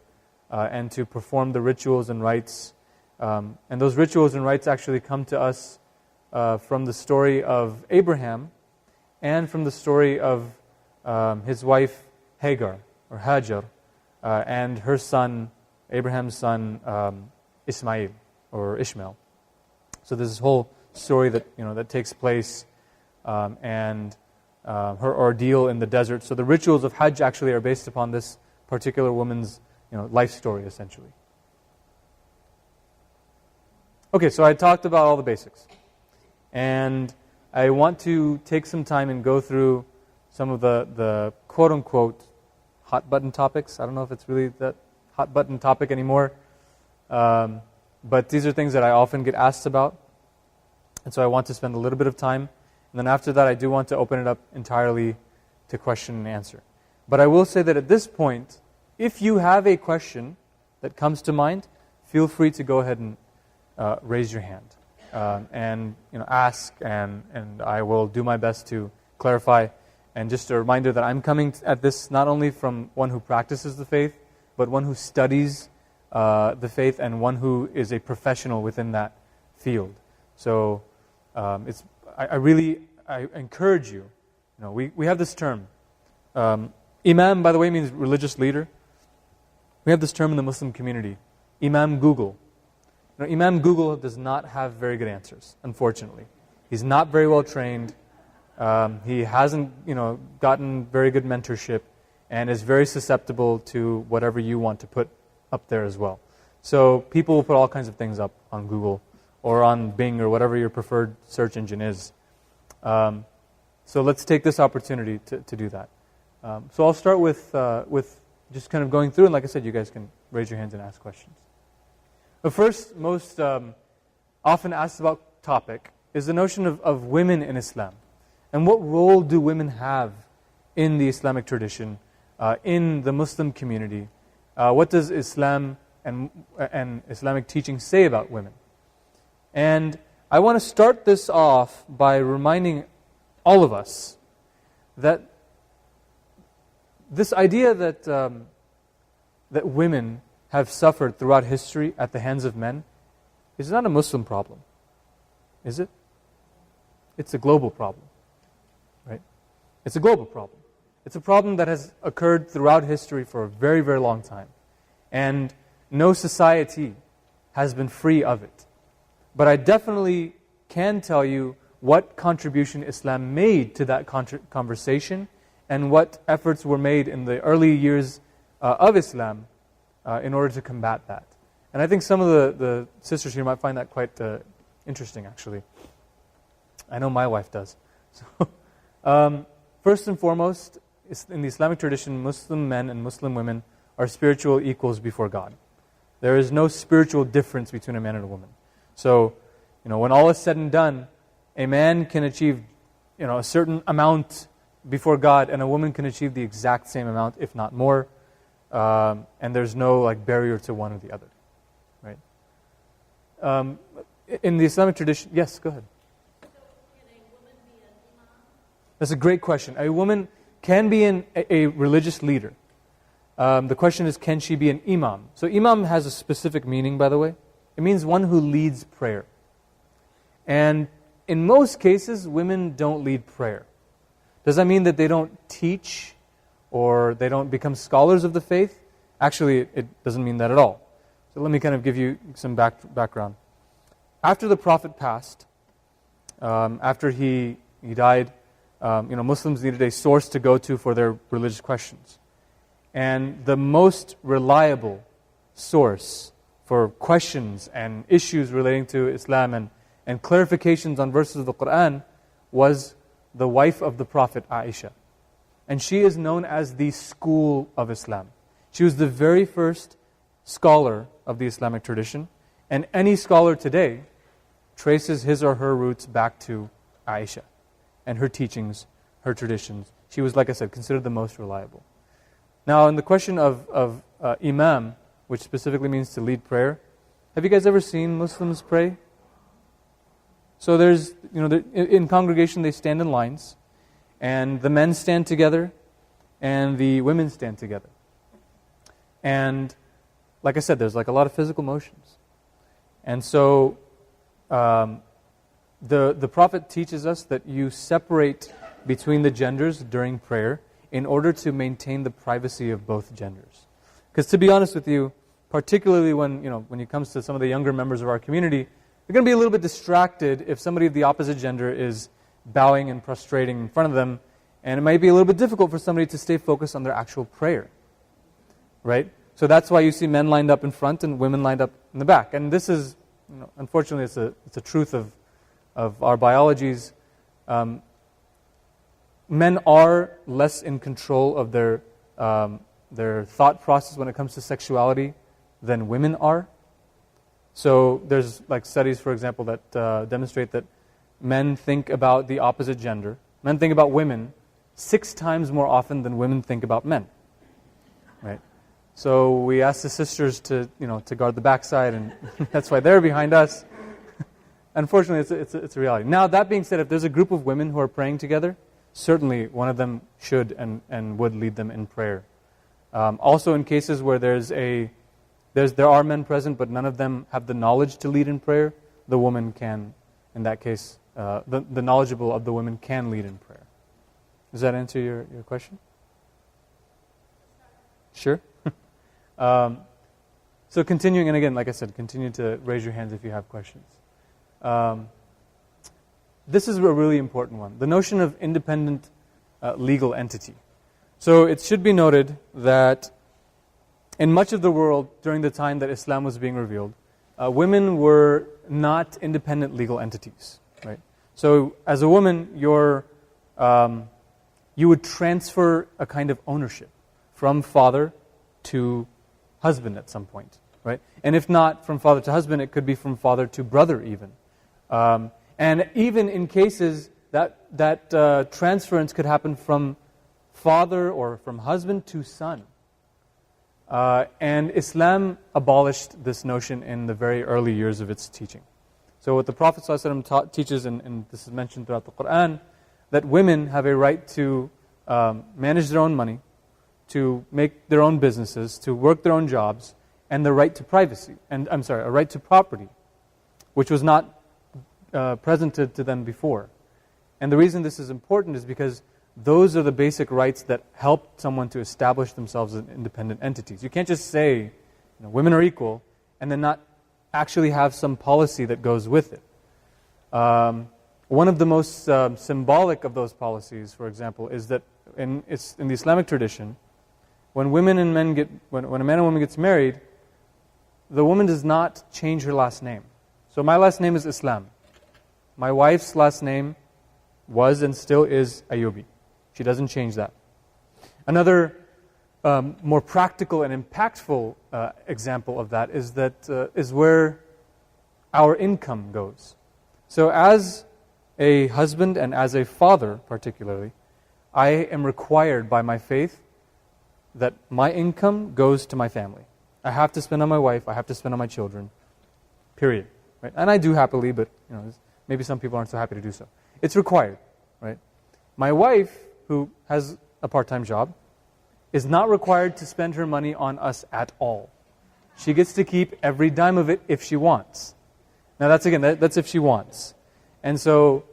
and to perform the rituals and rites. And those rituals and rites actually come to us from the story of Abraham and from the story of his wife Hagar, or Hajar, and her son, Abraham's son, Ismail, or Ishmael. So there's this whole story that takes place, and her ordeal in the desert. So the rituals of Hajj actually are based upon this particular woman's life story, essentially. Okay, so I talked about all the basics. And I want to take some time and go through some of the quote-unquote hot-button topics. I don't know if it's really that hot-button topic anymore. But these are things that I often get asked about. And so I want to spend a little bit of time. And then after that, I do want to open it up entirely to question and answer. But I will say that at this point, if you have a question that comes to mind, feel free to go ahead and raise your hand. And ask, and I will do my best to clarify. And just a reminder that I'm coming at this not only from one who practices the faith, but one who studies the faith, and one who is a professional within that field. So I encourage you. We have this term. Imam, by the way, means religious leader. We have this term in the Muslim community, Imam Google. Imam Google does not have very good answers, unfortunately. He's not very well trained. He hasn't, gotten very good mentorship, and is very susceptible to whatever you want to put up there as well. So people will put all kinds of things up on Google or on Bing or whatever your preferred search engine is. So let's take this opportunity to do that. So I'll start with just kind of going through, and like I said, you guys can raise your hands and ask questions. The first, most often asked about topic is the notion of women in Islam. And what role do women have in the Islamic tradition, in the Muslim community? What does Islam and Islamic teaching say about women? And I want to start this off by reminding all of us that this idea that that women have suffered throughout history at the hands of men is not a Muslim problem, is it? It's a global problem, right? It's a global problem. It's a problem that has occurred throughout history for a very, very long time. And no society has been free of it. But I definitely can tell you what contribution Islam made to that conversation, and what efforts were made in the early years of Islam in order to combat that. And I think some of the sisters here might find that quite interesting, actually. I know my wife does. So, first and foremost, in the Islamic tradition, Muslim men and Muslim women are spiritual equals before God. There is no spiritual difference between a man and a woman. So, when all is said and done, a man can achieve, a certain amount before God, and a woman can achieve the exact same amount, if not more. And there's no barrier to one or the other, right? In the Islamic tradition, yes, go ahead. So can a woman be an imam? That's a great question. A woman can be a religious leader. The question is, can she be an imam? So imam has a specific meaning, by the way. It means one who leads prayer. And in most cases, women don't lead prayer. Does that mean that they don't teach or they don't become scholars of the faith? Actually, it doesn't mean that at all. So let me kind of give you some background. After the Prophet passed, after he died, Muslims needed a source to go to for their religious questions. And the most reliable source for questions and issues relating to Islam and clarifications on verses of the Quran was the wife of the Prophet, Aisha. And she is known as the school of Islam. She was the very first scholar of the Islamic tradition. And any scholar today traces his or her roots back to Aisha and her teachings, her traditions. She was, like I said, considered the most reliable. Now, in the question of imam, which specifically means to lead prayer, have you guys ever seen Muslims pray? So there's, in congregation they stand in lines, and the men stand together, and the women stand together. And like I said, there's like a lot of physical motions. And so the Prophet teaches us that you separate between the genders during prayer in order to maintain the privacy of both genders. Because to be honest with you, particularly when it comes to some of the younger members of our community, they're going to be a little bit distracted if somebody of the opposite gender is bowing and prostrating in front of them, and it might be a little bit difficult for somebody to stay focused on their actual prayer. Right? So that's why you see men lined up in front and women lined up in the back. And this is, unfortunately, it's a truth of our biologies. Men are less in control of their thought process when it comes to sexuality than women are. So there's like studies, for example, that demonstrate that men think about the opposite gender. Men think about women 6 times more often than women think about men. Right? So we ask the sisters to guard the backside, and that's why they're behind us. Unfortunately, it's a reality. Now, that being said, if there's a group of women who are praying together, certainly one of them should and would lead them in prayer. Also, in cases where there are men present, but none of them have the knowledge to lead in prayer, the woman can, in that case, the knowledgeable of the women can lead in prayer. Does that answer your question? Sure. So continuing, and again, like I said, continue to raise your hands if you have questions. This is a really important one. The notion of independent legal entity. So it should be noted that in much of the world, during the time that Islam was being revealed, women were not independent legal entities. Right? So as a woman, you would transfer a kind of ownership from father to husband at some point. Right? And if not from father to husband, it could be from father to brother even. And even in cases that transference could happen from father or from husband to son. And Islam abolished this notion in the very early years of its teaching. So what the Prophet ﷺ teaches, and this is mentioned throughout the Quran, that women have a right to manage their own money, to make their own businesses, to work their own jobs, and the right to privacy, and a right to property, which was not presented to them before. And the reason this is important is because those are the basic rights that help someone to establish themselves as independent entities. You can't just say, women are equal, and then not actually have some policy that goes with it. One of the most symbolic of those policies, for example, is that in the Islamic tradition, when a man and woman gets married, the woman does not change her last name. So my last name is Islam. My wife's last name was and still is Ayyubi. She doesn't change that. Another more practical and impactful example of that is where our income goes. So as a husband and as a father particularly, I am required by my faith that my income goes to my family. I have to spend on my wife, I have to spend on my children, period. Right? And I do happily, but maybe some people aren't so happy to do so. It's required. Right? My wife, who has a part-time job, is not required to spend her money on us at all. She gets to keep every dime of it if she wants. Now that's if she wants. And so,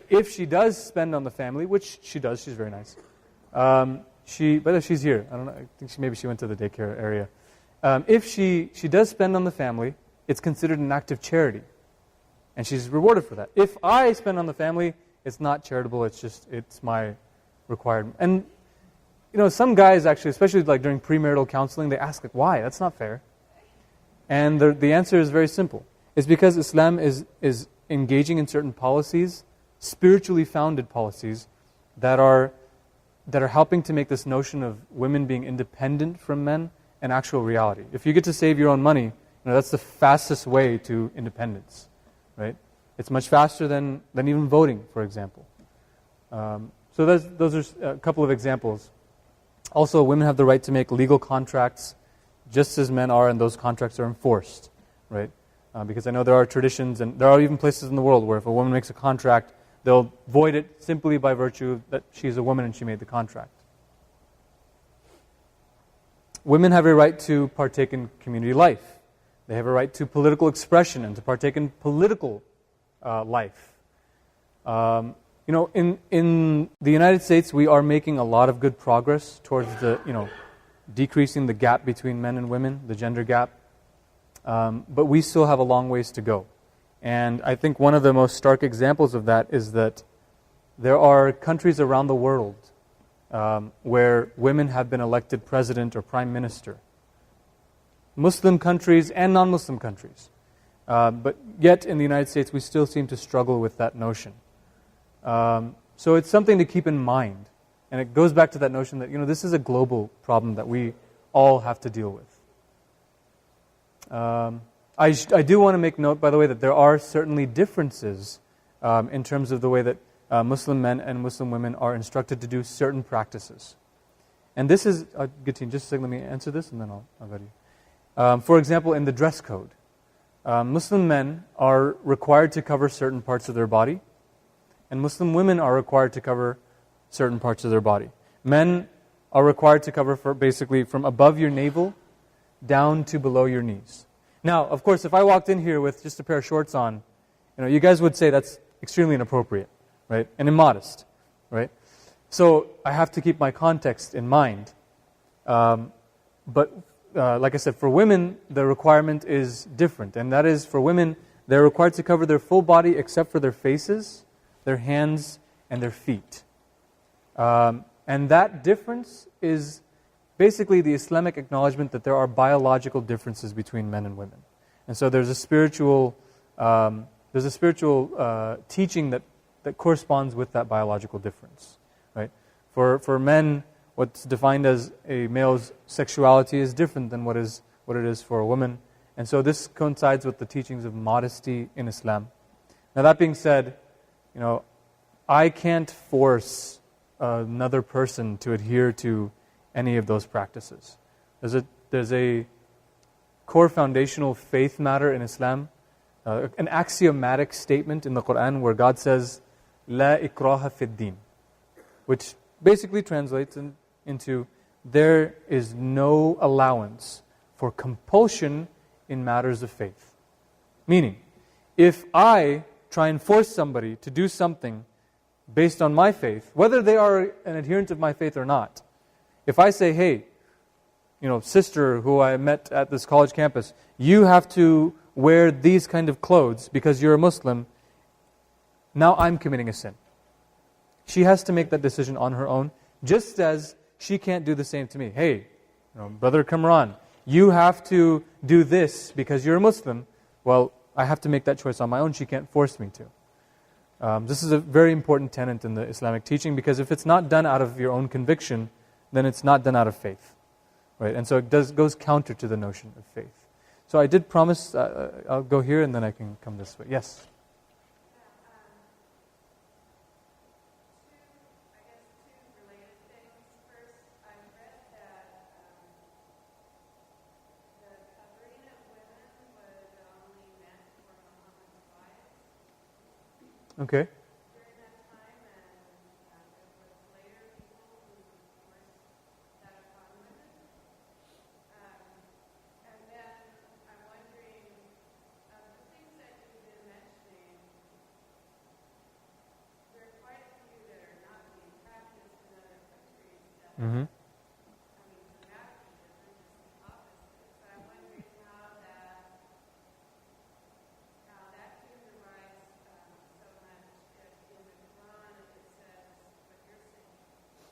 if she does spend on the family, which she does, she's very nice. But if she's here, I don't know, I think maybe she went to the daycare area. If she does spend on the family, it's considered an act of charity. And she's rewarded for that. If I spend on the family, it's not charitable, it's my required. And, some guys actually, especially like during premarital counseling, they ask, why? That's not fair. And the answer is very simple. It's because Islam is engaging in certain policies, spiritually founded policies, that are helping to make this notion of women being independent from men an actual reality. If you get to save your own money, that's the fastest way to independence, right? It's much faster than even voting, for example. So those are a couple of examples. Also, women have the right to make legal contracts just as men are, and those contracts are enforced, right? Because I know there are traditions, and there are even places in the world where if a woman makes a contract, they'll void it simply by virtue that she's a woman and she made the contract. women have a right to partake in community life. They have a right to political expression and to partake in political life. In the United States, we are making a lot of good progress towards decreasing the gap between men and women, the gender gap. But we still have a long ways to go. And I think one of the most stark examples of that is that there are countries around the world where women have been elected president or prime minister. Muslim countries and non-Muslim countries. But yet in the United States, we still seem to struggle with that notion. So it's something to keep in mind. And it goes back to that notion that, this is a global problem that we all have to deal with. I do want to make note, by the way, that there are certainly differences in terms of the way that Muslim men and Muslim women are instructed to do certain practices. And this is, Gatin, just a second, let me answer this and then I'll go to you. For example, in the dress code, Muslim men are required to cover certain parts of their body, and Muslim women are required to cover certain parts of their body. Men are required to cover basically from above your navel down to below your knees. Now, of course, if I walked in here with just a pair of shorts on, you guys would say that's extremely inappropriate, right? And immodest, right? So I have to keep my context in mind. But like I said, for women, the requirement is different. And that is, for women, they're required to cover their full body except for their faces, their hands, and their feet. And that difference is basically the Islamic acknowledgement that there are biological differences between men and women. And so there's a spiritual teaching that corresponds with that biological difference. Right? For men, what's defined as a male's sexuality is different than what it is for a woman. And so this coincides with the teachings of modesty in Islam. Now that being said, I can't force another person to adhere to any of those practices. There's a core foundational faith matter in Islam, an axiomatic statement in the Quran where God says, "La ikraha fid din," which basically translates into there is no allowance for compulsion in matters of faith. Meaning, if I try and force somebody to do something based on my faith, whether they are an adherent of my faith or not, if I say, hey, sister who I met at this college campus, you have to wear these kind of clothes because you're a Muslim, now I'm committing a sin. She has to make that decision on her own, just as she can't do the same to me. Hey, Brother Kamran, you have to do this because you're a Muslim. Well, I have to make that choice on my own. She can't force me to. This is a very important tenet in the Islamic teaching, because if it's not done out of your own conviction, then it's not done out of faith. Right? And so it goes counter to the notion of faith. So I did promise, I'll go here and then I can come this way. Yes? Okay. During that time, and it was later people who forced that upon women. And then I'm wondering, the things that you've been mentioning, there are quite a few that are not being practiced in other countries that, Mm-hmm. dramatically different, just the opposite. So I'm wondering how that human rights so much if in the Quran it says what you're saying.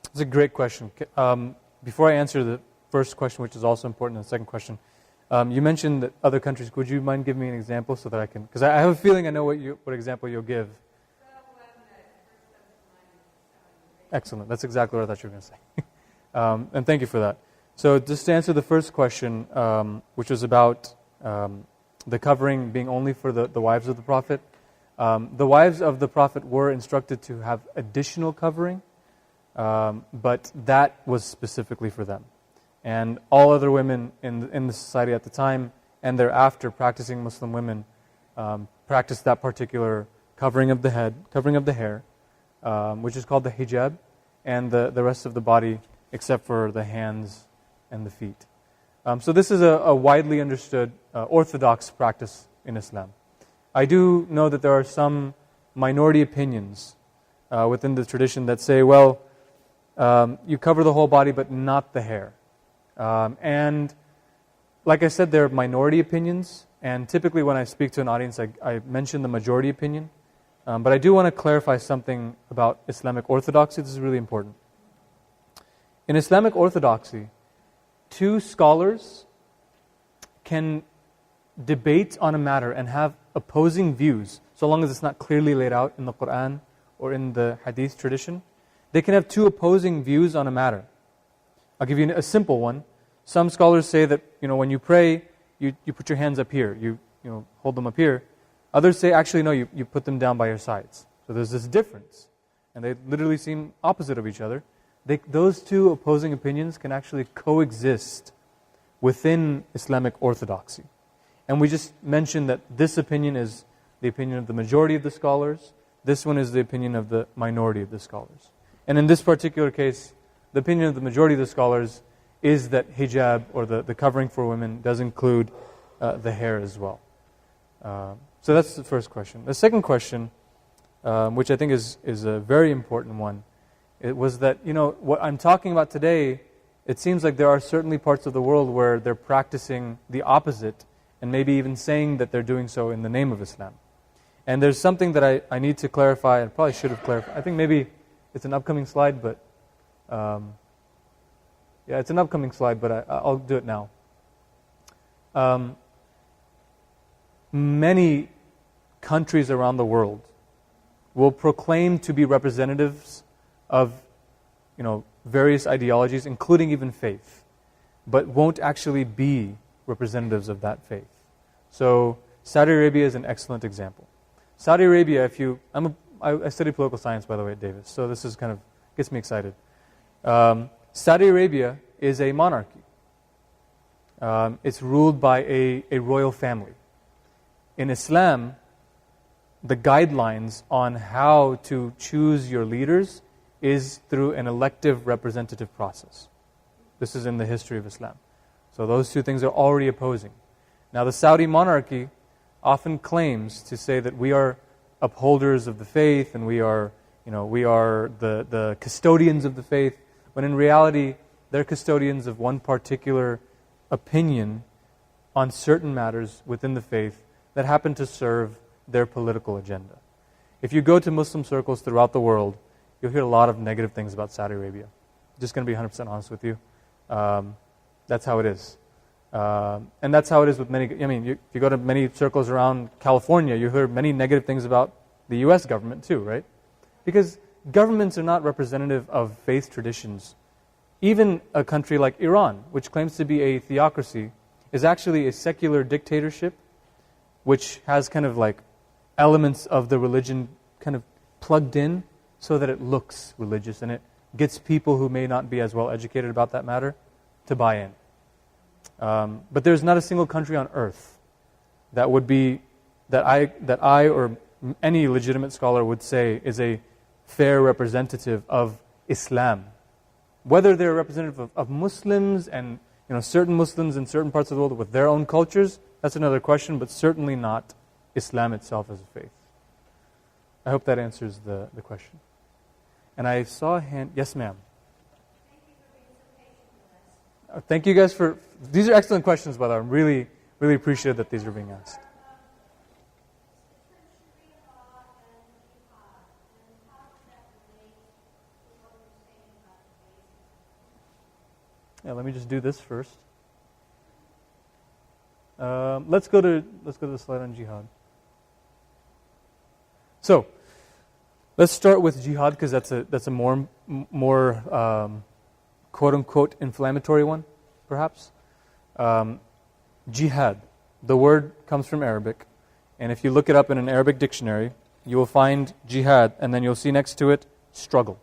It's a great question. Before I answer the first question, which is also important, and the second question, you mentioned that other countries. Would you mind giving me an example so that I can? Because I have a feeling I know what example you'll give. The one that first comes to mind is Saudi Arabia. Excellent. That's exactly what I thought you were going to say. And thank you for that. So just to answer the first question, which was about the covering being only for the wives of the Prophet. The wives of the Prophet were instructed to have additional covering, but that was specifically for them. And all other women in the society at the time and thereafter, practicing Muslim women, practiced that particular covering of the head, covering of the hair, which is called the hijab, and the rest of the body except for the hands and the feet. So this is a widely understood orthodox practice in Islam. I do know that there are some minority opinions within the tradition that say, well, you cover the whole body but not the hair. And like I said, they're minority opinions, and typically when I speak to an audience, I mention the majority opinion. But I do want to clarify something about Islamic orthodoxy. This is really important. In Islamic orthodoxy, two scholars can debate on a matter and have opposing views, so long as it's not clearly laid out in the Quran or in the Hadith tradition. They can have two opposing views on a matter. I'll give you a simple one. Some scholars say that when you pray, you put your hands up here, you hold them up here. Others say actually no, you put them down by your sides. So there's this difference, and they literally seem opposite of each other. Those two opposing opinions can actually coexist within Islamic orthodoxy. And we just mentioned that this opinion is the opinion of the majority of the scholars. This one is the opinion of the minority of the scholars. And in this particular case, the opinion of the majority of the scholars is that hijab, or the covering for women, does include the hair as well. So that's the first question. The second question, which I think is a very important one, it was that, what I'm talking about today, it seems like there are certainly parts of the world where they're practicing the opposite, and maybe even saying that they're doing so in the name of Islam. And there's something that I need to clarify, and probably should have clarified. I think maybe it's an upcoming slide, but it's an upcoming slide, but I'll do it now. Many countries around the world will proclaim to be representatives of, various ideologies, including even faith, but won't actually be representatives of that faith. So Saudi Arabia is an excellent example. Saudi Arabia, I studied political science, by the way, at Davis, so this is gets me excited. Saudi Arabia is a monarchy. It's ruled by a royal family. In Islam, the guidelines on how to choose your leaders is through an elective representative process. This is in the history of Islam. So those two things are already opposing. Now the Saudi monarchy often claims to say that we are upholders of the faith, and we are the custodians of the faith, when in reality they're custodians of one particular opinion on certain matters within the faith that happen to serve their political agenda. If you go to Muslim circles throughout the world, you'll hear a lot of negative things about Saudi Arabia. Just going to be 100% honest with you. That's how it is. And that's how it is with many, if you go to many circles around California, you hear many negative things about the U.S. government too, right? Because governments are not representative of faith traditions. Even a country like Iran, which claims to be a theocracy, is actually a secular dictatorship, which has elements of the religion plugged in so that it looks religious, and it gets people who may not be as well educated about that matter to buy in. But there's not a single country on earth that I or any legitimate scholar would say is a fair representative of Islam. Whether they're representative of Muslims and certain Muslims in certain parts of the world with their own cultures, that's another question, but certainly not Islam itself as a faith. I hope that answers the question. And I saw a hand. Yes, ma'am. Thank you guys for, these are excellent questions, by the way. I'm really, really appreciative that these are being asked. Yeah, let me just do this first. Let's go to the slide on jihad. So, let's start with jihad because that's a more quote unquote inflammatory one, perhaps. Jihad. The word comes from Arabic, and if you look it up in an Arabic dictionary, you will find jihad, and then you'll see next to it struggle.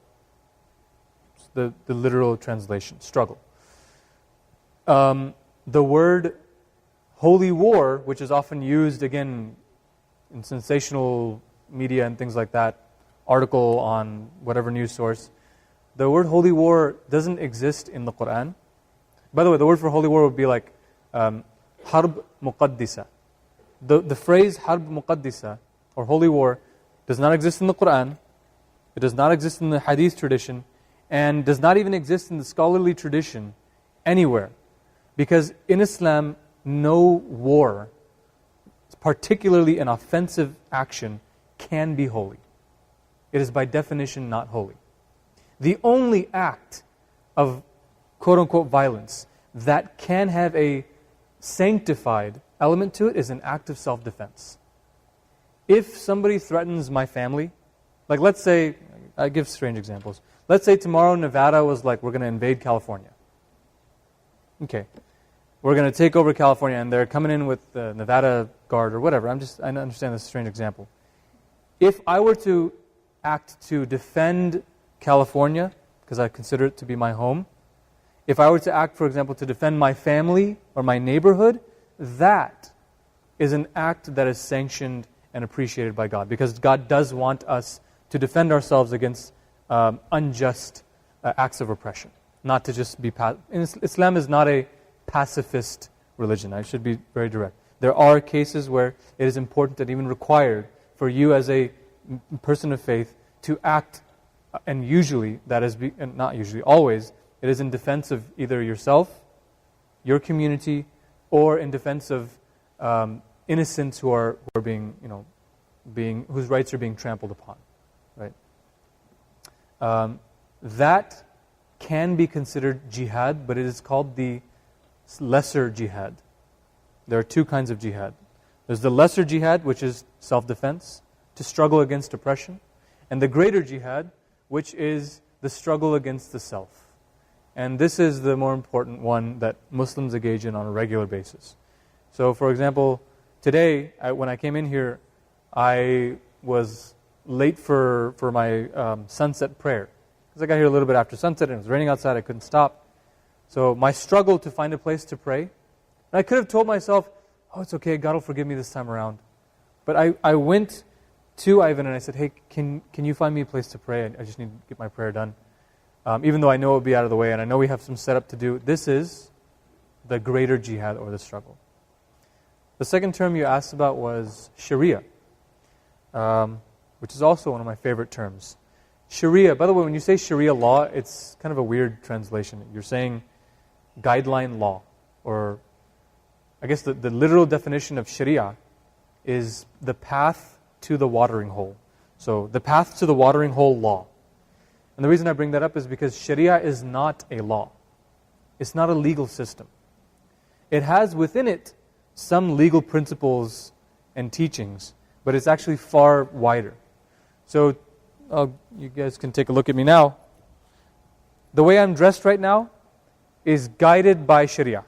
It's the literal translation, struggle. The word holy war, which is often used again in sensational media and things like that, article on whatever news source, the word holy war doesn't exist in the Quran. By the way, the word for holy war would be like harb muqaddisa. The phrase harb muqaddisa, or holy war, does not exist in the Quran, it does not exist in the hadith tradition, and does not even exist in the scholarly tradition anywhere. Because in Islam, no war, particularly an offensive action, can be holy. It is by definition not holy. The only act of quote-unquote violence that can have a sanctified element to it is an act of self-defense. If somebody threatens my family, like let's say, I give strange examples. Let's say tomorrow Nevada was like, we're going to invade California. Okay. We're going to take over California and they're coming in with the Nevada Guard or whatever. I understand this strange example. If I were to act to defend California, because I consider it to be my home, if I were to act, for example, to defend my family or my neighborhood, that is an act that is sanctioned and appreciated by God, because God does want us to defend ourselves against unjust acts of oppression, not to just be Islam is not a pacifist religion. I should be very direct. There are cases where it is important and even required for you as a person of faith to act, and usually that is, and not usually, always, it is in defense of either yourself, your community, or in defense of innocents who are being, whose rights are being trampled upon, right? That can be considered jihad, but it is called the lesser jihad. There are two kinds of jihad. There's the lesser jihad, which is self-defense, to struggle against oppression, and the greater jihad, which is the struggle against the self. And this is the more important one that Muslims engage in on a regular basis. So, for example, today, when I came in here, I was late for my sunset prayer. Because I got here a little bit after sunset, and it was raining outside, I couldn't stop. So my struggle to find a place to pray, and I could have told myself, oh, it's okay, God will forgive me this time around. But I went to Ivan and I said, hey, can you find me a place to pray? I just need to get my prayer done. Even though I know it will be out of the way, and I know we have some setup to do. This is the greater jihad, or the struggle. The second term you asked about was Sharia, which is also one of my favorite terms. Sharia, by the way, when you say Sharia law, it's kind of a weird translation. You're saying guideline law, or I guess the literal definition of Sharia is the path to the watering hole. So the path to the watering hole law. And the reason I bring that up is because Sharia is not a law. It's not a legal system. It has within it some legal principles and teachings, but it's actually far wider. So you guys can take a look at me now. The way I'm dressed right now is guided by Sharia.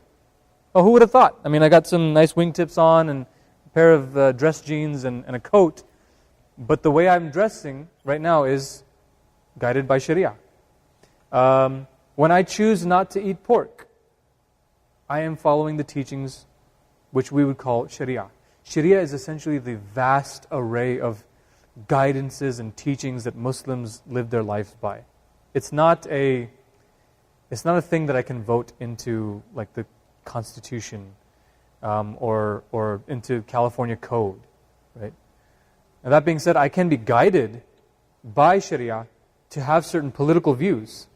Oh, who would have thought? I mean, I got some nice wingtips on and a pair of dress jeans and a coat. But the way I'm dressing right now is guided by Sharia. When I choose not to eat pork, I am following the teachings which we would call Sharia. Sharia is essentially the vast array of guidances and teachings that Muslims live their lives by. It's not a thing that I can vote into, like the Constitution or into California code, right? Now that being said, I can be guided by Sharia to have certain political views,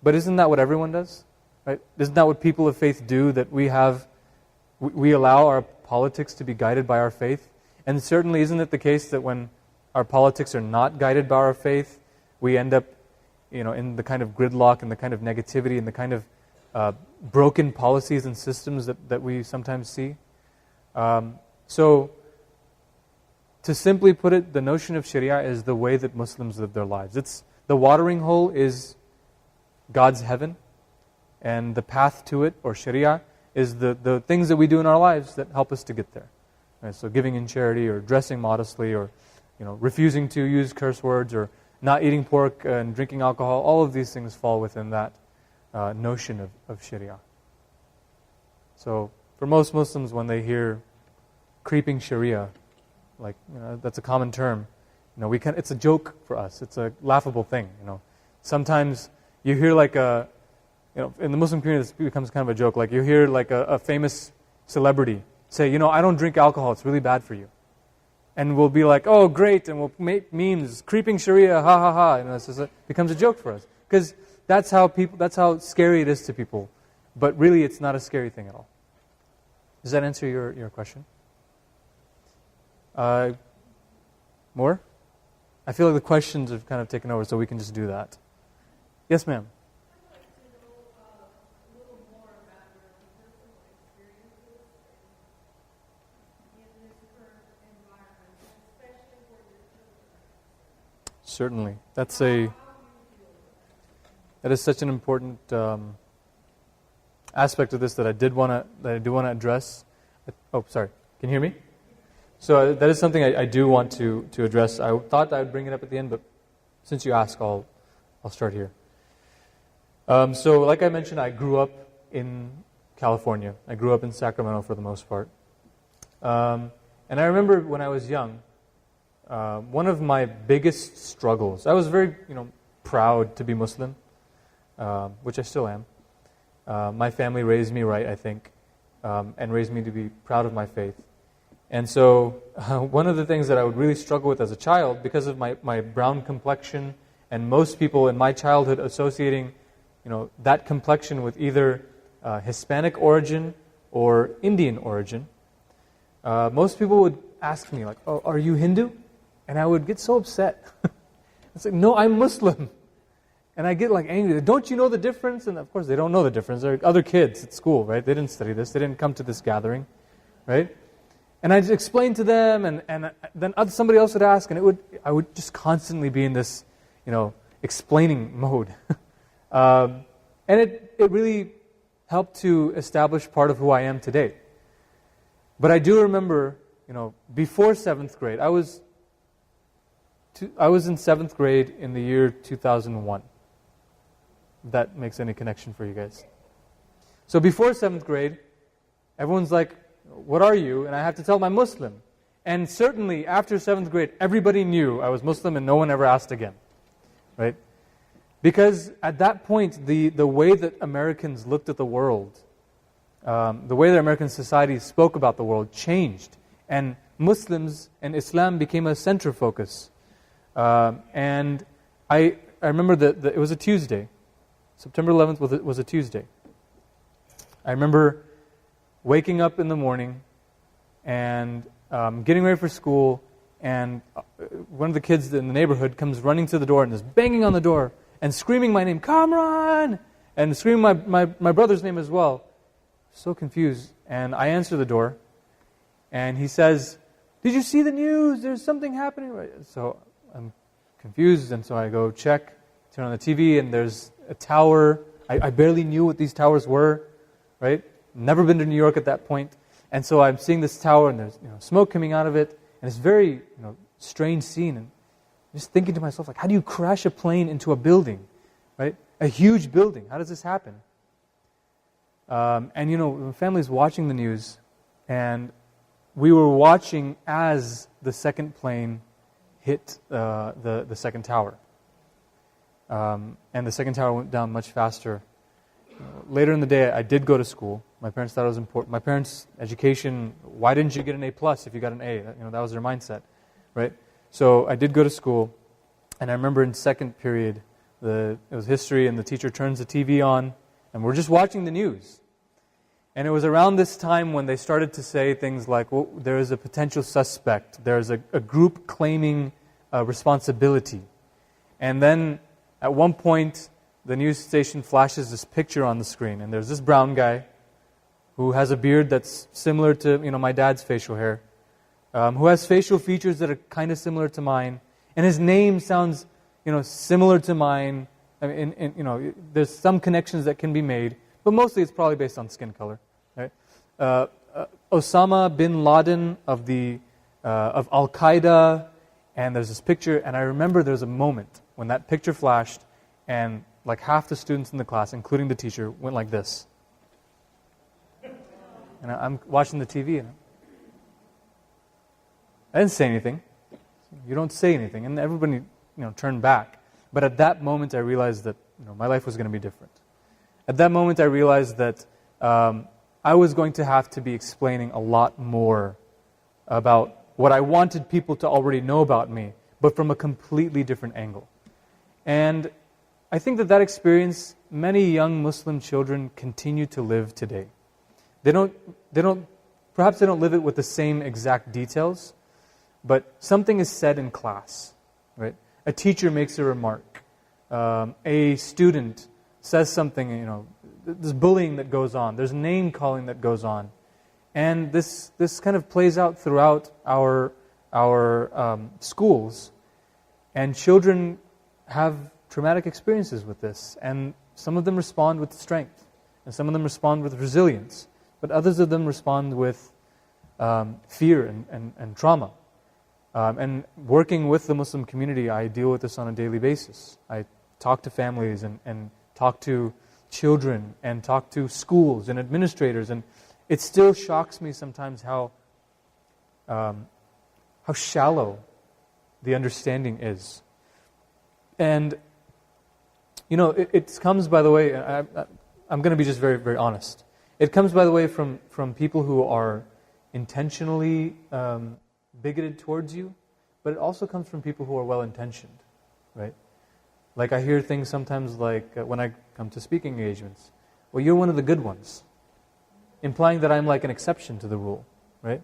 but isn't that what everyone does? Right? Isn't that what people of faith do? That we allow our politics to be guided by our faith? And certainly isn't it the case that when our politics are not guided by our faith, we end up, in the kind of gridlock and the kind of negativity and the kind of broken policies and systems that we sometimes see? So, to simply put it, the notion of Sharia is the way that Muslims live their lives. The watering hole is God's heaven, and the path to it, or Sharia, is the things that we do in our lives that help us to get there. Right? So giving in charity, or dressing modestly, or refusing to use curse words, or not eating pork and drinking alcohol, all of these things fall within that notion of Sharia. So for most Muslims, when they hear creeping Sharia, that's a common term. It's a joke for us. It's a laughable thing. Sometimes you hear like a in the Muslim community, this becomes kind of a joke. Like you hear like a famous celebrity say, I don't drink alcohol, it's really bad for you. And we'll be like, oh, great, and we'll make memes, creeping Sharia, ha ha ha. It becomes a joke for us. Because that's how scary it is to people. But really, it's not a scary thing at all. Does that answer your question? More? I feel like the questions have kind of taken over, so we can just do that. Yes, ma'am. I'd like to know a little more about your personal experiences in this current environment, especially where your children are. Certainly. How do you feel about That is such an important aspect of this that I do want to address. Oh, sorry. Can you hear me? So that is something I do want to address. I thought I would bring it up at the end, but since you asked, I'll start here. So like I mentioned, I grew up in California. I grew up in Sacramento for the most part. And I remember when I was young, one of my biggest struggles, I was very proud to be Muslim, which I still am. My family raised me right, I think, and raised me to be proud of my faith. And so one of the things that I would really struggle with as a child, because of my brown complexion, and most people in my childhood associating that complexion with either Hispanic origin or Indian origin, most people would ask me, like, oh, are you Hindu? And I would get so upset. It's like, no, I'm Muslim. And I get like angry. Don't you know the difference? And of course they don't know the difference. They're other kids at school, right? They didn't study this. They didn't come to this gathering, right? And I'd explain to them, and then somebody else would ask, and I would just constantly be in this, explaining mode. And it really helped to establish part of who I am today. But I do remember, before 7th grade, I was in 7th grade in the year 2001. If that makes any connection for you guys. So before 7th grade, everyone's like, what are you? And I have to tell them I'm Muslim. And certainly after 7th grade, everybody knew I was Muslim and no one ever asked again. Right? Because at that point, the way that Americans looked at the world, the way that American society spoke about the world changed. And Muslims and Islam became a center focus. And I remember that it was a Tuesday. September 11th was a Tuesday. I remember waking up in the morning and getting ready for school, and one of the kids in the neighborhood comes running to the door and is banging on the door and screaming my name, Kamran! And screaming my brother's name as well. So confused. And I answer the door, and he says, did you see the news? There's something happening. So I'm confused, and so I go check, turn on the TV, and there's a tower. I barely knew what these towers were, right? Never been to New York at that point. And so I'm seeing this tower, and there's smoke coming out of it, and it's very strange scene. And I'm just thinking to myself, like, how do you crash a plane into a building, right? A huge building. How does this happen? And my family's watching the news, and we were watching as the second plane hit the second tower. And the second tower went down much faster. Later in the day, I did go to school. My parents thought it was important. My parents' education, why didn't you get an A+ if you got an A? That was their mindset, right? So I did go to school, and I remember in second period, it was history, and the teacher turns the TV on, and we're just watching the news. And it was around this time when they started to say things like, well, there is a potential suspect, there's a group claiming responsibility. And then at one point, the news station flashes this picture on the screen, and there's this brown guy who has a beard that's similar to my dad's facial hair, who has facial features that are kind of similar to mine, and his name sounds similar to mine. I mean, there's some connections that can be made, but mostly it's probably based on skin color. Right? Osama bin Laden of Al Qaeda, and there's this picture, and I remember there's a moment when that picture flashed, and like half the students in the class, including the teacher, went like this. And I'm watching the TV, and I didn't say anything. You don't say anything, and everybody turned back. But at that moment, I realized that my life was going to be different. At that moment, I realized that I was going to have to be explaining a lot more about what I wanted people to already know about me, but from a completely different angle. And I think that experience, many young Muslim children continue to live today. Perhaps they don't live it with the same exact details, but something is said in class, right? A teacher makes a remark. A student says something, there's bullying that goes on. There's name calling that goes on. And this kind of plays out throughout our schools. And children have traumatic experiences with this. And some of them respond with strength. And some of them respond with resilience. But others of them respond with fear and trauma. And working with the Muslim community, I deal with this on a daily basis. I talk to families and talk to children and talk to schools and administrators. And it still shocks me sometimes how shallow the understanding is. And, it comes, by the way, I'm going to be just very, very honest. It comes, by the way, from people who are intentionally bigoted towards you, but it also comes from people who are well-intentioned, right? Like I hear things sometimes like when I come to speaking engagements, well, you're one of the good ones, implying that I'm like an exception to the rule, right?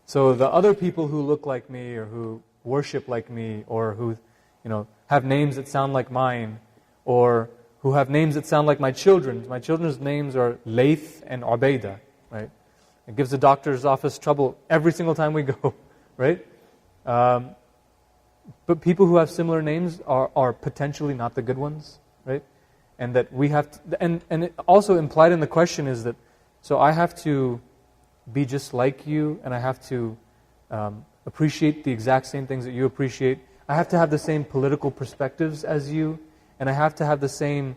So the other people who look like me or who worship like me or who, have names that sound like mine or who have names that sound like my children's names are Laith and Ubaidah, right? It gives the doctor's office trouble every single time we go, right? But people who have similar names are potentially not the good ones, right? And that we have to, and it also implied in the question is that, so I have to be just like you, and I have to appreciate the exact same things that you appreciate. I have to have the same political perspectives as you, and I have to have the same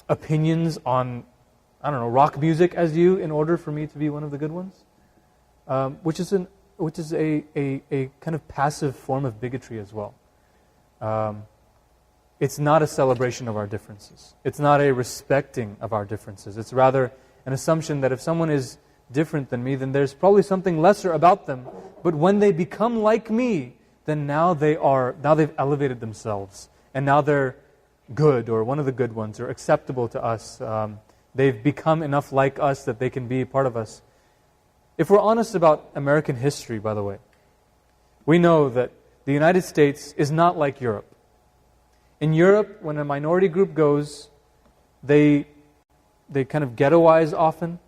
opinions on, rock music as you in order for me to be one of the good ones, which is a kind of passive form of bigotry as well. It's not a celebration of our differences. It's not a respecting of our differences. It's rather an assumption that if someone is different than me, then there's probably something lesser about them. But when they become like me, then now they've elevated themselves. And now they're good, or one of the good ones, or acceptable to us. They've become enough like us that they can be a part of us. If we're honest about American history, by the way, we know that the United States is not like Europe. In Europe, when a minority group goes, they kind of ghettoize often,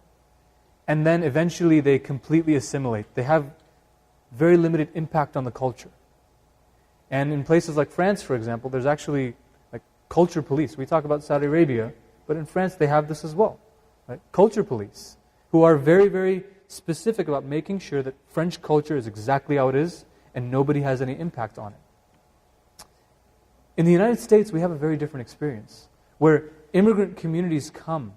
and then eventually they completely assimilate. They have very limited impact on the culture. And in places like France, for example, there's actually like culture police. We talk about Saudi Arabia, but in France they have this as well. Right? Culture police, who are very, very specific about making sure that French culture is exactly how it is and nobody has any impact on it. In the United States, we have a very different experience where immigrant communities come,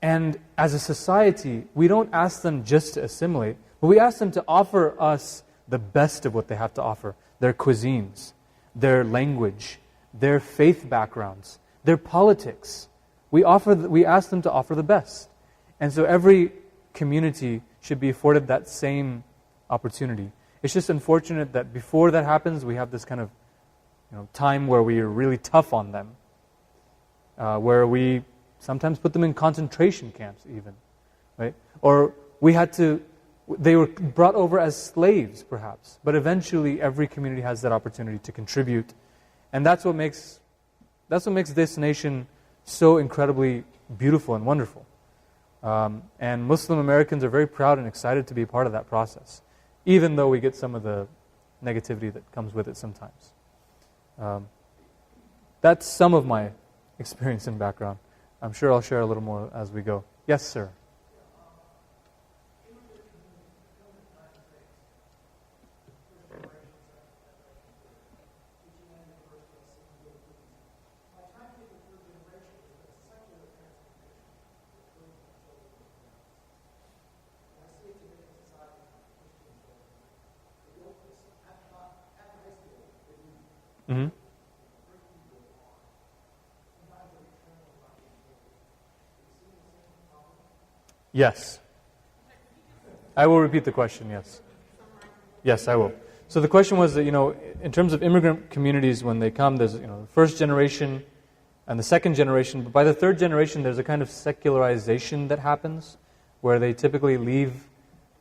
and as a society, we don't ask them just to assimilate, but we ask them to offer us the best of what they have to offer. Their cuisines, their language, their faith backgrounds, their politics. We ask them to offer the best. And so every community should be afforded that same opportunity. It's just unfortunate that before that happens, we have this kind of time where we are really tough on them, where we sometimes put them in concentration camps even, right? Or they were brought over as slaves perhaps, but eventually every community has that opportunity to contribute. And that's what makes this nation so incredibly beautiful and wonderful. And Muslim Americans are very proud and excited to be a part of that process, even though we get some of the negativity that comes with it sometimes. That's some of my experience and background. I'm sure I'll share a little more as we go. Yes, sir. Mm-hmm. Yes. I will repeat the question, yes. Yes, I will. So the question was that, in terms of immigrant communities, when they come, there's, the first generation and the second generation. But by the third generation, there's a kind of secularization that happens, where they typically leave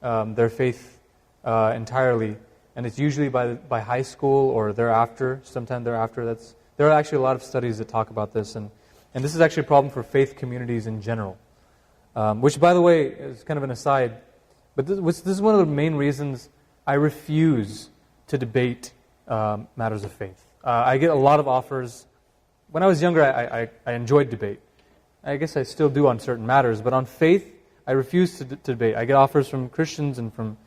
their faith entirely. And it's usually by high school or thereafter, sometime thereafter. There are actually a lot of studies that talk about this. And this is actually a problem for faith communities in general. Which, by the way, is kind of an aside, but this is one of the main reasons I refuse to debate matters of faith. I get a lot of offers. When I was younger, I enjoyed debate. I guess I still do on certain matters, but on faith, I refuse to debate. I get offers from Christians and from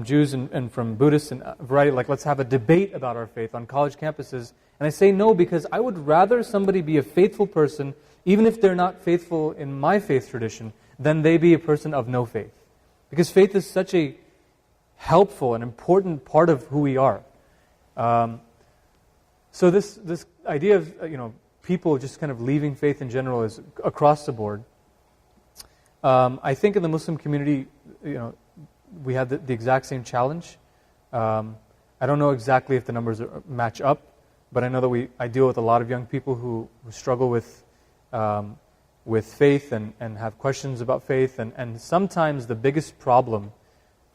Jews and from Buddhists and a variety, like, let's have a debate about our faith on college campuses. And I say no, because I would rather somebody be a faithful person, even if they're not faithful in my faith tradition, than they be a person of no faith. Because faith is such a helpful and important part of who we are. So this idea of people just kind of leaving faith in general is across the board. I think in the Muslim community, we have the exact same challenge. I don't know exactly if the numbers match up, but I know that I deal with a lot of young people who struggle with faith and have questions about faith. And sometimes the biggest problem,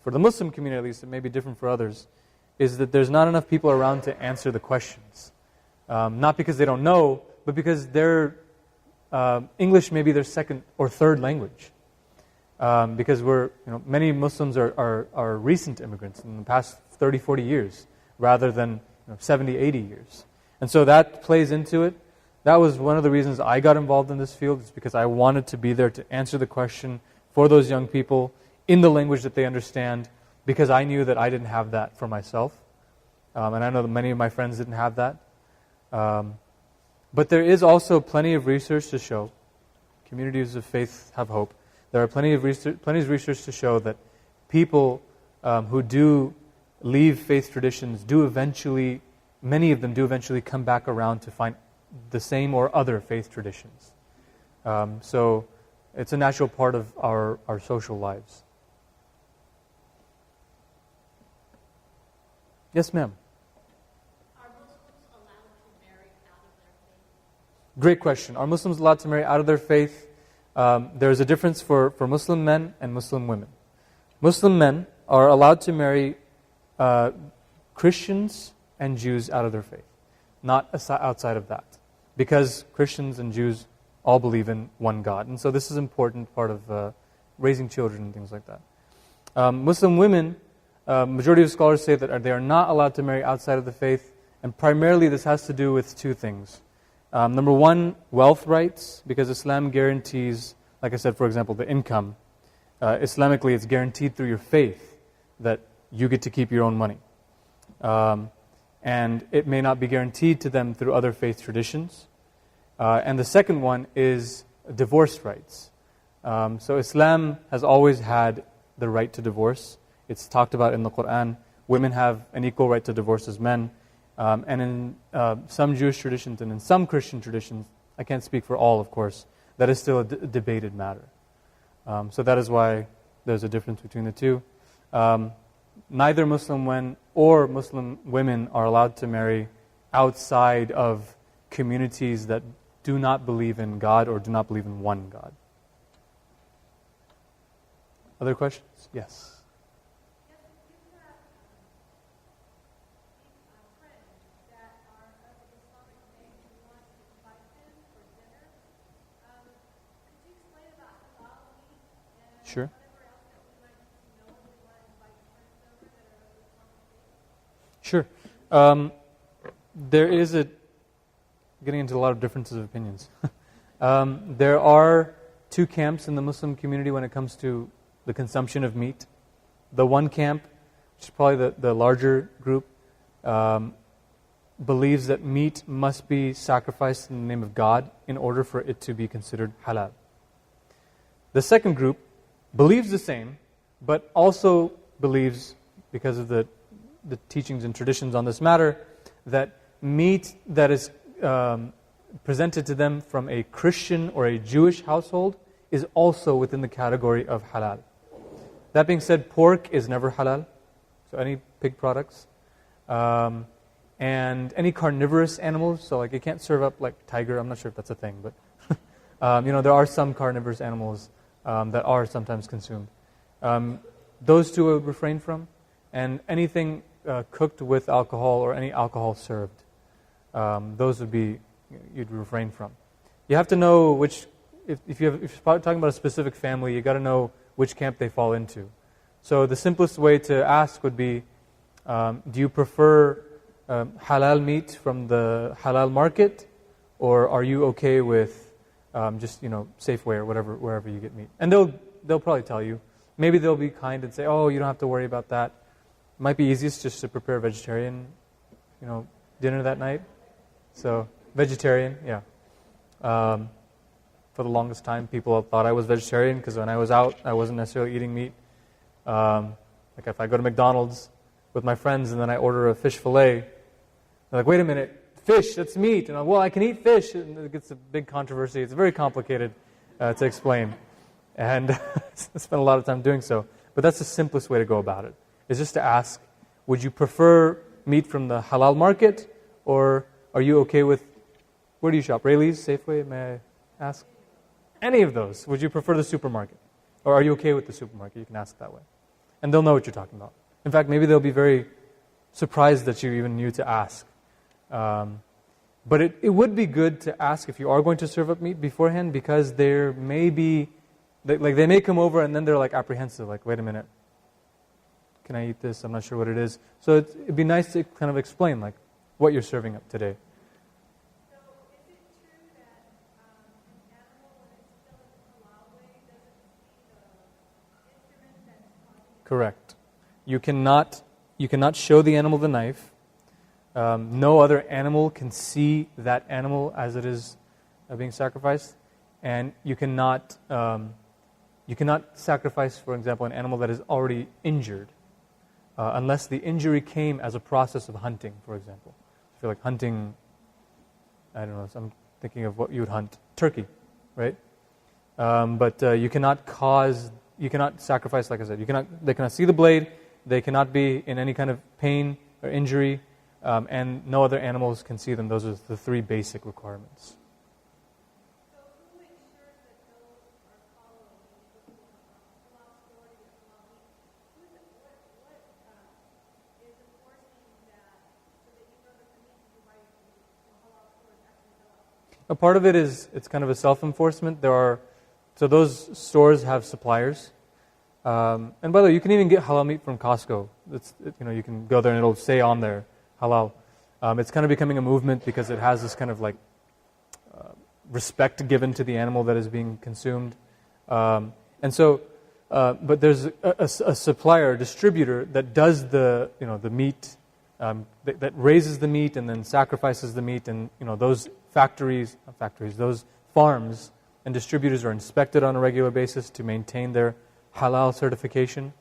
for the Muslim community at least, it may be different for others, is that there's not enough people around to answer the questions. Not because they don't know, but because English may be their second or third language. Because many Muslims are recent immigrants in the past 30, 40 years, rather than 70, 80 years. And so that plays into it. That was one of the reasons I got involved in this field, is because I wanted to be there to answer the question for those young people in the language that they understand, because I knew that I didn't have that for myself. And I know that many of my friends didn't have that. But there is also plenty of research to show, communities of faith have hope. There are plenty of research to show that people who do leave faith traditions many of them do eventually come back around to find the same or other faith traditions. So it's a natural part of our social lives. Yes, ma'am. Are Muslims allowed to marry out of their faith? Great question. Are Muslims allowed to marry out of their faith? There's a difference for Muslim men and Muslim women. Muslim men are allowed to marry Christians and Jews out of their faith, not outside of that, because Christians and Jews all believe in one God. And so this is an important part of raising children and things like that. Muslim women, majority of scholars say that they are not allowed to marry outside of the faith, and primarily this has to do with two things. Number one, wealth rights, because Islam guarantees, like I said, for example, the income. Islamically, it's guaranteed through your faith that you get to keep your own money. And it may not be guaranteed to them through other faith traditions. And the second one is divorce rights. So Islam has always had the right to divorce. It's talked about in the Quran. Women have an equal right to divorce as men. And in some Jewish traditions and in some Christian traditions, I can't speak for all, of course, that is still a debated matter. So that is why there's a difference between the two. Neither Muslim men or Muslim women are allowed to marry outside of communities that do not believe in God or do not believe in one God. Other questions? Yes. Sure. Sure. There is getting into a lot of differences of opinions. There are two camps in the Muslim community when it comes to the consumption of meat. The one camp, which is probably the larger group, believes that meat must be sacrificed in the name of God in order for it to be considered halal. The second group believes the same, but also believes, because of the teachings and traditions on this matter, that meat that is presented to them from a Christian or a Jewish household is also within the category of halal. That being said, pork is never halal, so any pig products. And any carnivorous animals, so like you can't serve up like tiger, I'm not sure if that's a thing, but there are some carnivorous animals that are sometimes consumed. Those two I would refrain from, and anything cooked with alcohol or any alcohol served, those would be, you'd refrain from. You have to know which, if you're talking about a specific family, you got to know which camp they fall into. So the simplest way to ask would be, do you prefer halal meat from the halal market, or are you okay with just Safeway or whatever, wherever you get meat? And they'll probably tell you. Maybe they'll be kind and say, oh, you don't have to worry about that. It might be easiest just to prepare a vegetarian, dinner that night. So vegetarian, yeah. For the longest time, people thought I was vegetarian because when I was out, I wasn't necessarily eating meat. Like if I go to McDonald's with my friends and then I order a fish fillet, they're like, wait a minute, fish, that's meat. And I'm, well, I can eat fish. And it gets a big controversy. It's very complicated to explain. And I spent a lot of time doing so. But that's the simplest way to go about it, is just to ask, would you prefer meat from the halal market, or are you okay with, where do you shop? Rayleigh's, Safeway, may I ask? Any of those. Would you prefer the supermarket? Or are you okay with the supermarket? You can ask that way. And they'll know what you're talking about. In fact, maybe they'll be very surprised that you even knew to ask. But it would be good to ask if you are going to serve up meat beforehand, because there may be, like they may come over and then they're like apprehensive, like, wait a minute, can I eat this? I'm not sure what it is. So it'd be nice to kind of explain like what you're serving up today. So is it true that an animal, when it's still in the halal way, doesn't see the instrument that's causing it? Correct. You cannot show the animal the knife. No other animal can see that animal as it is being sacrificed, and you cannot sacrifice, for example, an animal that is already injured, unless the injury came as a process of hunting, for example. If you're like hunting, I don't know, so I'm thinking of what you would hunt, turkey, right? But you cannot sacrifice, like I said, they cannot see the blade, they cannot be in any kind of pain or injury, and no other animals can see them. Those are the three basic requirements. So who ensures that those are following the halal authority or halal meat? What is enforcing that so that you know that the meat you buy from halal store is actually halal? A part of it is, it's kind of a self-enforcement. So those stores have suppliers. And by the way, you can even get halal meat from Costco. You can go there and it'll say on there, halal. It's kind of becoming a movement because it has this kind of like respect given to the animal that is being consumed. But there's a supplier, a distributor that does the meat, that raises the meat and then sacrifices the meat, and those those farms and distributors are inspected on a regular basis to maintain their halal certification.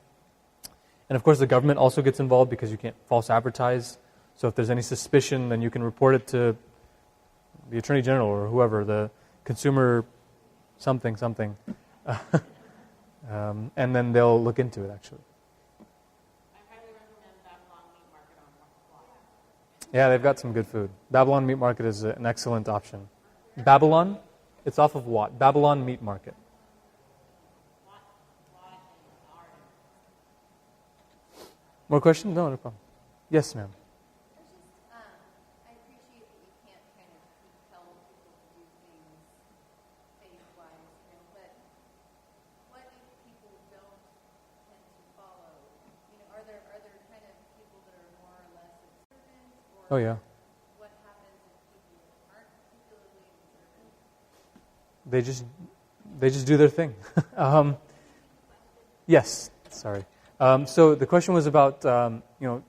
And of course the government also gets involved because you can't false advertise. So if there's any suspicion, then you can report it to the Attorney General or whoever, the consumer something. And then they'll look into it, actually. I highly recommend Babylon Meat Market on Marketplace. Yeah, they've got some good food. Babylon Meat Market is an excellent option. Babylon? It's off of Watt. Babylon Meat Market. More questions? No problem. Yes, ma'am. I appreciate that you can't kind of tell people to do things faith-wise, but what if people don't tend to follow? Are there kind of people that are more or less observant, or Oh, yeah. what happens if people aren't particularly observant? They just do their thing. Yes, sorry. So the question was about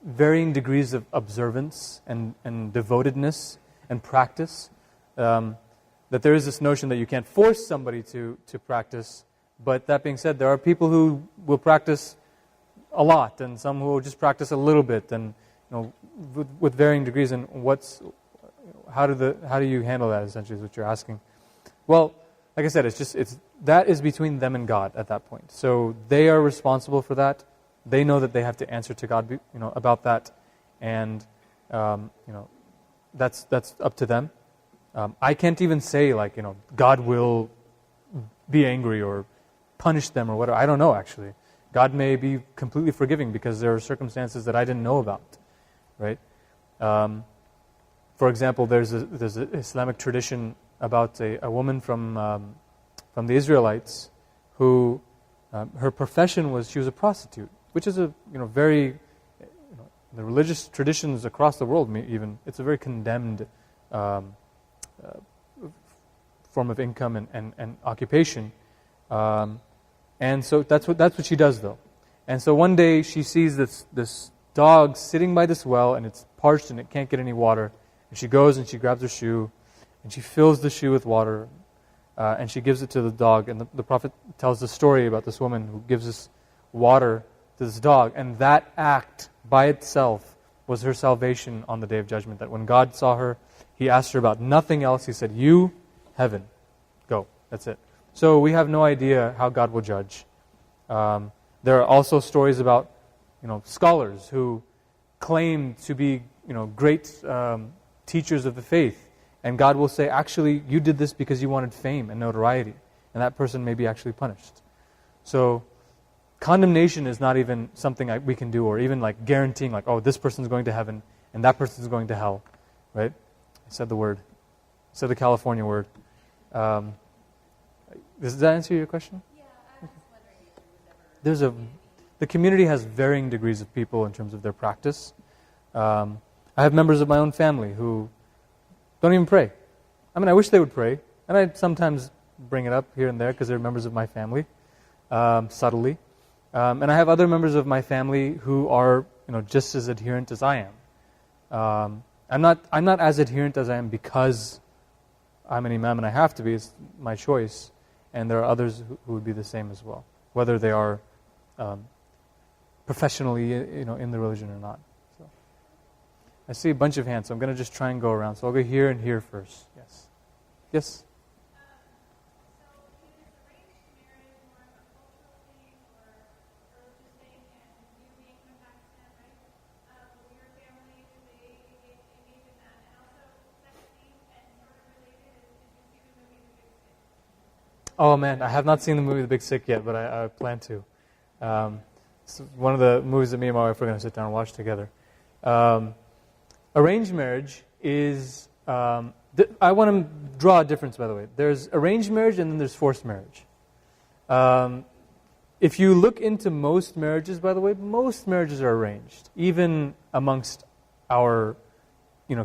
varying degrees of observance and devotedness and practice. That there is this notion that you can't force somebody to practice. But that being said, there are people who will practice a lot, and some who will just practice a little bit, and with varying degrees. And how do you handle that? Essentially, is what you're asking. Well, like I said, it's that is between them and God at that point. So they are responsible for that. They know that they have to answer to God, about that, and that's up to them. I can't even say God will be angry or punish them or whatever. I don't know, actually. God may be completely forgiving because there are circumstances that I didn't know about, right? For example, there's an Islamic tradition about a woman from the Israelites who her profession was she was a prostitute, which is a very the religious traditions across the world even it's a very condemned form of income and occupation, and so that's what she does though. And so one day she sees this dog sitting by this well, and it's parched and it can't get any water. And she goes and she grabs her shoe, and she fills the shoe with water, and she gives it to the dog. And the Prophet tells the story about this woman who gives this water to this dog, and that act by itself was her salvation on the Day of Judgment. That when God saw her, He asked her about nothing else. He said, "You, heaven, go." That's it. So we have no idea how God will judge. There are also stories about scholars who claim to be great teachers of the faith, and God will say, actually, you did this because you wanted fame and notoriety, and that person may be actually punished. So condemnation is not even something we can do, or even guaranteeing this person's going to heaven and that person's going to hell, right? I said the word. I said the California word. Does that answer your question? Yeah, I was wondering if there was ever The community has varying degrees of people in terms of their practice. I have members of my own family who don't even pray. I mean, I wish they would pray, and I sometimes bring it up here and there because they're members of my family, subtly. And I have other members of my family who are, just as adherent as I am. I'm not as adherent as I am because I'm an imam and I have to be. It's my choice. And there are others who would be the same as well, whether they are professionally, in the religion or not. So, I see a bunch of hands, so I'm going to just try and go around. So I'll go here and here first. Yes. Yes. So is arranged marriage more of a cultural thing or religious thing? And you being from Pakistan, right? With your family, do they engage in that? And also, secondly, and sort of related, did you see the movie The Big Sick? Oh man, I have not seen the movie The Big Sick yet, but I plan to. It's one of the movies that me and my wife are going to sit down and watch together. Arranged marriage is... I want to draw a difference, by the way. There's arranged marriage and then there's forced marriage. If you look into most marriages, by the way, most marriages are arranged, even amongst our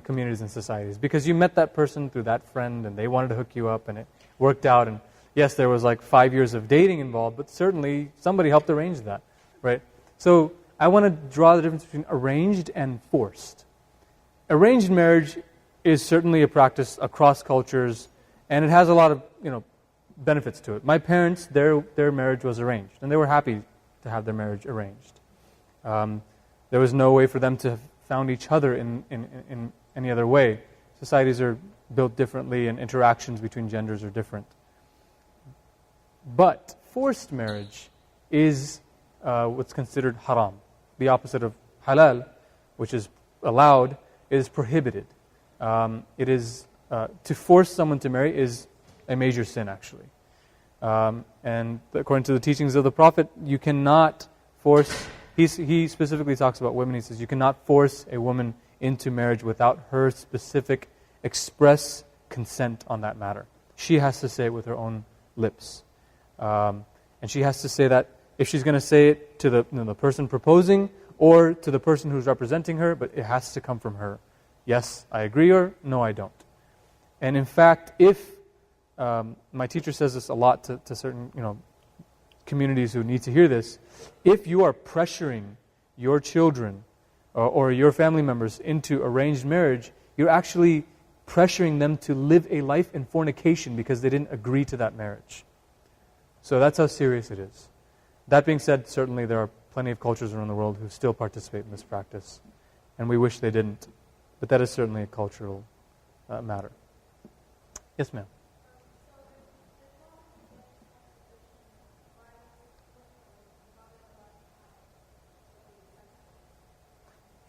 communities and societies, because you met that person through that friend and they wanted to hook you up and it worked out, and yes, there was 5 years of dating involved, but certainly somebody helped arrange that, right? So I want to draw the difference between arranged and forced. Arranged marriage is certainly a practice across cultures, and it has a lot of benefits to it. My parents, their marriage was arranged, and they were happy to have their marriage arranged. There was no way for them to have found each other in any other way. Societies are built differently, and interactions between genders are different. But forced marriage is what's considered haram. The opposite of halal, which is allowed, is prohibited. It is to force someone to marry is a major sin, actually. And according to the teachings of the Prophet, you cannot force. He specifically talks about women. He says you cannot force a woman into marriage without her specific express consent on that matter. She has to say it with her own lips. And she has to say that if she's going to say it to the person proposing or to the person who's representing her, but it has to come from her. Yes, I agree, or no, I don't. And in fact, if my teacher says this a lot to certain communities who need to hear this, if you are pressuring your children or your family members into arranged marriage, you're actually pressuring them to live a life in fornication because they didn't agree to that marriage. So that's how serious it is. That being said, certainly there are plenty of cultures around the world who still participate in this practice, and we wish they didn't. But that is certainly a cultural matter. Yes, ma'am.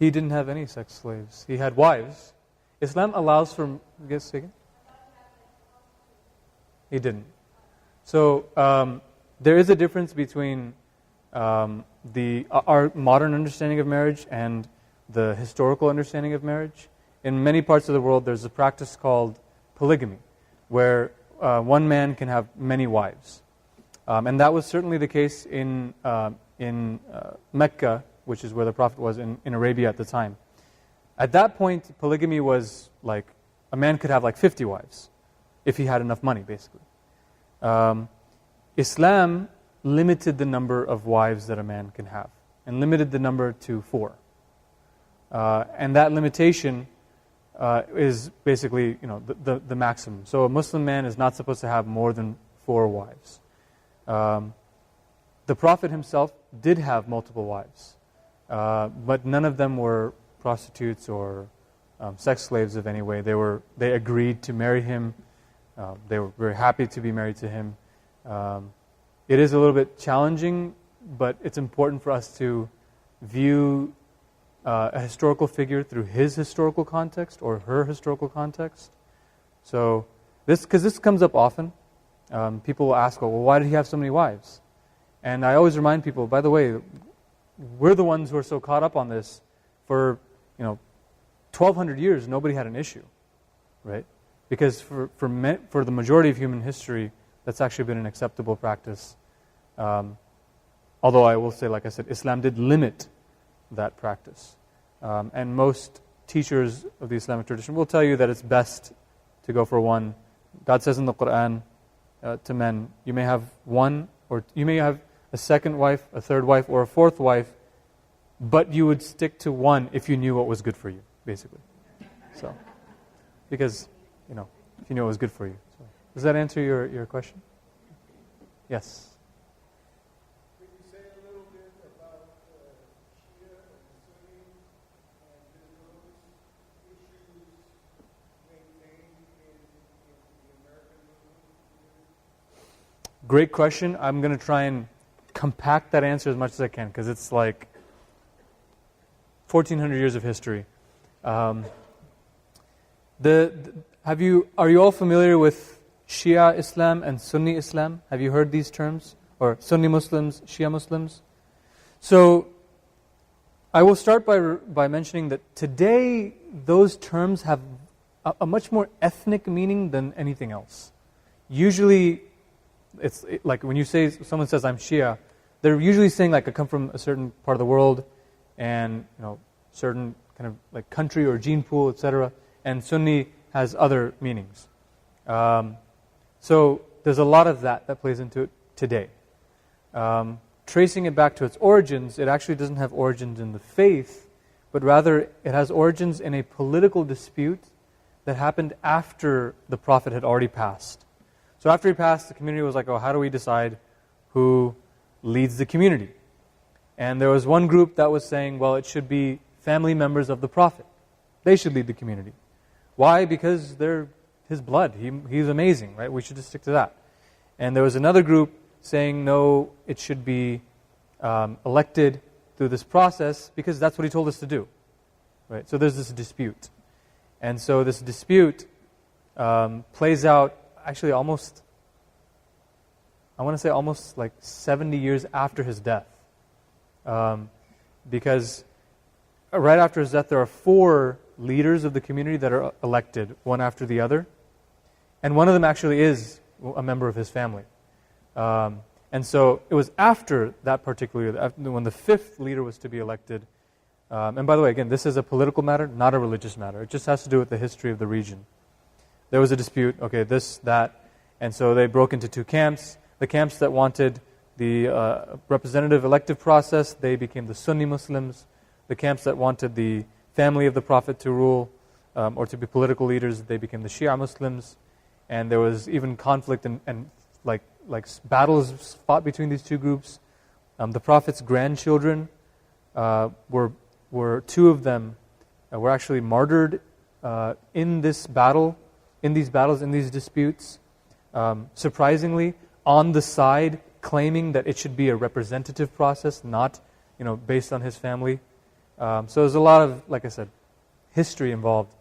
He didn't have any sex slaves. He had wives. Islam allows for... Guess again? He didn't. So there is a difference between our modern understanding of marriage and the historical understanding of marriage. In many parts of the world, there's a practice called polygamy, where one man can have many wives. And that was certainly the case in Mecca, which is where the Prophet was in Arabia at the time. At that point, polygamy was like, a man could have like 50 wives, if he had enough money, basically. Islam limited the number of wives that a man can have, and limited the number to 4. And that limitation is basically, the maximum. So a Muslim man is not supposed to have more than 4 wives. The Prophet himself did have multiple wives, but none of them were prostitutes or sex slaves of any way. They agreed to marry him. They were very happy to be married to him. It is a little bit challenging, but it's important for us to view a historical figure through his historical context or her historical context. So, because this comes up often. People will ask, well, why did he have so many wives? And I always remind people, by the way, we're the ones who are so caught up on this. For 1,200 years, nobody had an issue, right? Because for the majority of human history, that's actually been an acceptable practice. Although I will say, like I said, Islam did limit that practice. And most teachers of the Islamic tradition will tell you that it's best to go for one. God says in the Quran to men, you may have one, or you may have a second wife, a third wife, or a fourth wife, but you would stick to one if you knew what was good for you, basically. So, because, if you knew what was good for you. So, does that answer your question? Yes. Could you say a little bit about Shia and Sunni and those issues maintained in the American Muslim? Great question. I'm going to try and compact that answer as much as I can, because it's like 1,400 years of history. Are you all familiar with Shia Islam and Sunni Islam? Have you heard these terms? Or Sunni Muslims, Shia Muslims? So, I will start by mentioning that today those terms have a much more ethnic meaning than anything else. Usually, it's like when someone says I'm Shia, they're usually saying like I come from a certain part of the world, and certain kind of like country or gene pool, etc. And Sunni has other meanings. So there's a lot of that plays into it today. Tracing it back to its origins, it actually doesn't have origins in the faith, but rather it has origins in a political dispute that happened after the Prophet had already passed. So after he passed, the community was like, oh, how do we decide who leads the community? And there was one group that was saying, well, it should be family members of the Prophet. They should lead the community. Why? Because they're his blood. He's amazing, right? We should just stick to that. And there was another group saying, no, it should be elected through this process because that's what he told us to do. Right? So there's this dispute. And so this dispute plays out actually almost like 70 years after his death. Because right after his death, there are 4 leaders of the community that are elected, one after the other. And one of them actually is a member of his family. And so it was after that particular year, when the 5th leader was to be elected. And by the way, again, this is a political matter, not a religious matter. It just has to do with the history of the region. There was a dispute, okay, this, that. And so they broke into 2 camps. The camps that wanted the representative elective process, they became the Sunni Muslims. The camps that wanted the family of the Prophet to rule or to be political leaders, they became the Shia Muslims. And there was even conflict and like battles fought between these 2 groups. The Prophet's grandchildren were 2 of them were actually martyred in these disputes. Surprisingly, on the side claiming that it should be a representative process, not based on his family. So there's a lot of, like I said, history involved.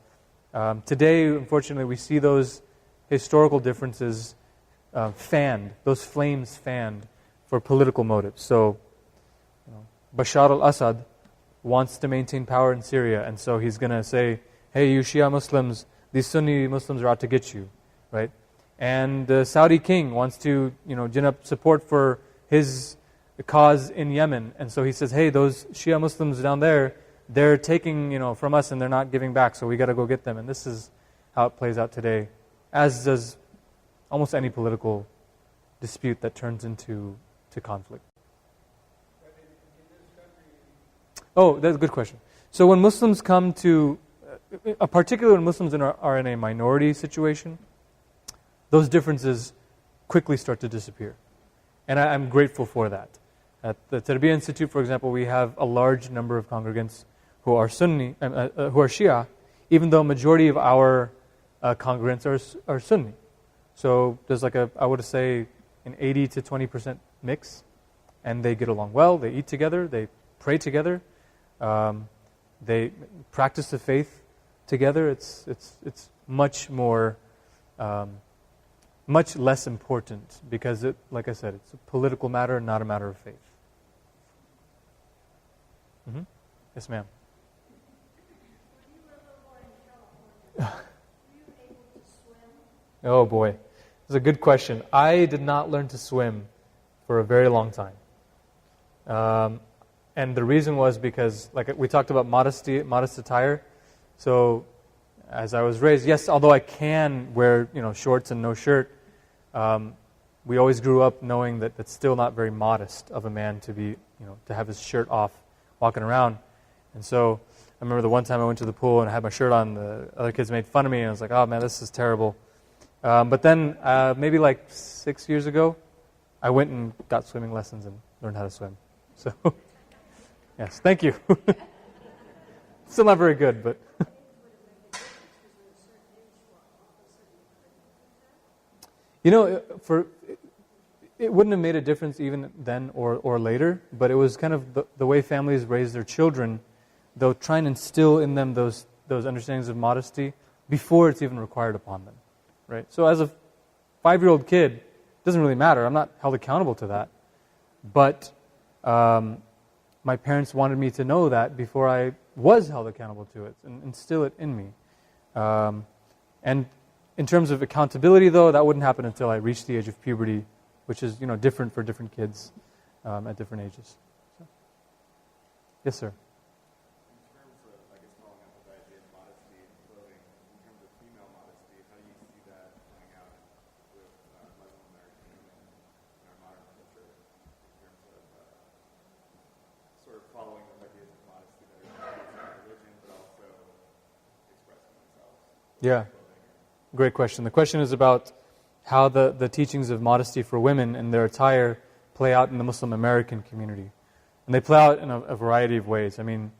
Today, unfortunately, we see those historical differences fanned, those flames fanned for political motives. So, Bashar al-Assad wants to maintain power in Syria, and so he's going to say, hey, you Shia Muslims, these Sunni Muslims are out to get you, right? And the Saudi king wants to, gin up support for his cause in Yemen, and so he says, hey, those Shia Muslims down there, they're taking, from us and they're not giving back, so we got to go get them. And this is how it plays out today, as does almost any political dispute that turns into conflict. Oh, that's a good question. So when Muslims come to, particularly when Muslims are in a minority situation, those differences quickly start to disappear. And I'm grateful for that. At the Tarbiyah Institute, for example, we have a large number of congregants who are Sunni, who are Shia, even though a majority of our congregants are Sunni. So there's I would say, an 80 to 20% mix, and they get along well. They eat together. They pray together. They practice the faith together. It's much more, much less important because like I said, it's a political matter, not a matter of faith. Mm-hmm. Yes, ma'am. When you were a little boy in California, were you able to swim? Oh boy, that's a good question. I did not learn to swim for a very long time. And the reason was because, like we talked about modest attire. So, as I was raised, yes, although I can wear shorts and no shirt, we always grew up knowing that that's still not very modest of a man to be, to have his shirt off, walking around. And so, I remember the one time I went to the pool and I had my shirt on. The other kids made fun of me, and I was like, "Oh man, this is terrible." But then, maybe 6 years ago, I went and got swimming lessons and learned how to swim. So. Yes, thank you. Still not very good, but... It wouldn't have made a difference even then or later, but it was kind of the way families raise their children. They'll try and instill in them those understandings of modesty before it's even required upon them, right? So as a 5-year-old kid, it doesn't really matter. I'm not held accountable to that. But... my parents wanted me to know that before I was held accountable to it and instill it in me. And in terms of accountability, though, that wouldn't happen until I reached the age of puberty, which is different for different kids at different ages. So. Yes, sir. In terms of, following up with the idea of modesty in clothing, in terms of female modesty, how do you see that playing out with Muslim American women in our modern culture in terms of sort of following those ideas of modesty that are not in our religion, but also expressing themselves? Yeah, great question. The question is about how the teachings of modesty for women and their attire play out in the Muslim American community. And they play out in a variety of ways. I mean,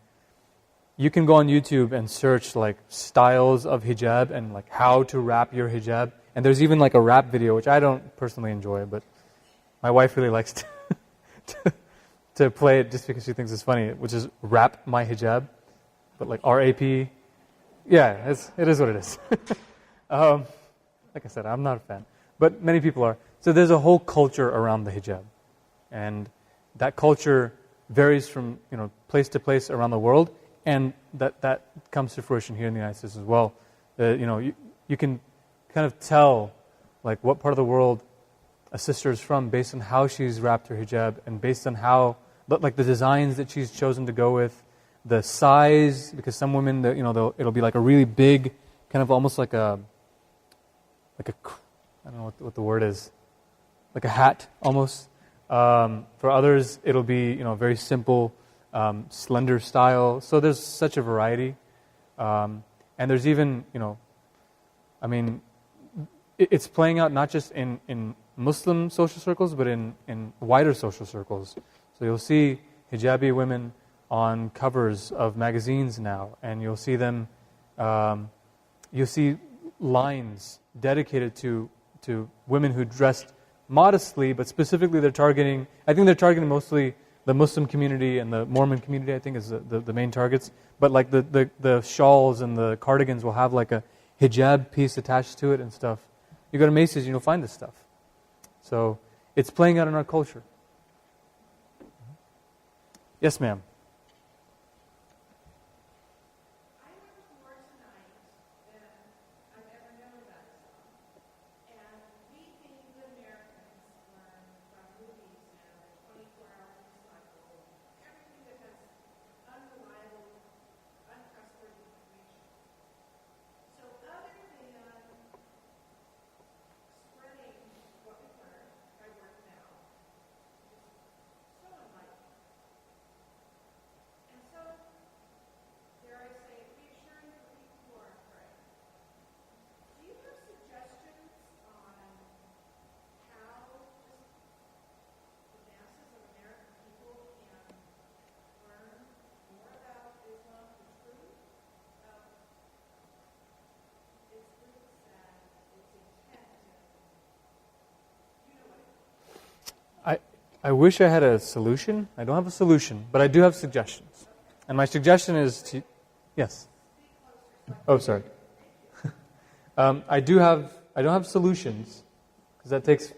you can go on YouTube and search styles of hijab and how to wrap your hijab. And there's even a rap video, which I don't personally enjoy, but my wife really likes to play it just because she thinks it's funny, which is Wrap My Hijab, but R-A-P. Yeah, it is what it is. Like I said, I'm not a fan, but many people are. So there's a whole culture around the hijab, and that culture varies from place to place around the world, and that comes to fruition here in the United States as well. You can kind of tell what part of the world a sister is from based on how she's wrapped her hijab and based on how, the designs that she's chosen to go with, the size, because some women, it'll be a really big, kind of almost I don't know what the word is, like a hat almost. For others, it'll be very simple, slender style. So there's such a variety, and there's even it's playing out not just in Muslim social circles, but in wider social circles. So you'll see hijabi women on covers of magazines now, and you'll see them. You'll see lines dedicated to women who dressed modestly, but specifically they're targeting. I think they're targeting mostly the Muslim community and the Mormon community, I think, is the main targets. But like the shawls and the cardigans will have like a hijab piece attached to it and stuff. You go to Macy's and you'll find this stuff. So it's playing out in our culture. Yes, ma'am. I learned more tonight than I've ever known about Islam. And we being good Americans learn from movies and the 24-hour news cycle, everything that has unreliable, untrustworthy information. So other than spreading what we've learned by word of mouth, which is so enlightening. And so, dare I say, reassuring for people who are afraid. Do you have suggestions on how just the masses of American people can learn more about Islam, the truth of its roots and its intent, and you know what I mean? I wish I had a solution. I don't have a solution, but I do have suggestions. And my suggestion is to... Yes? Oh, sorry. I don't have solutions, because that takes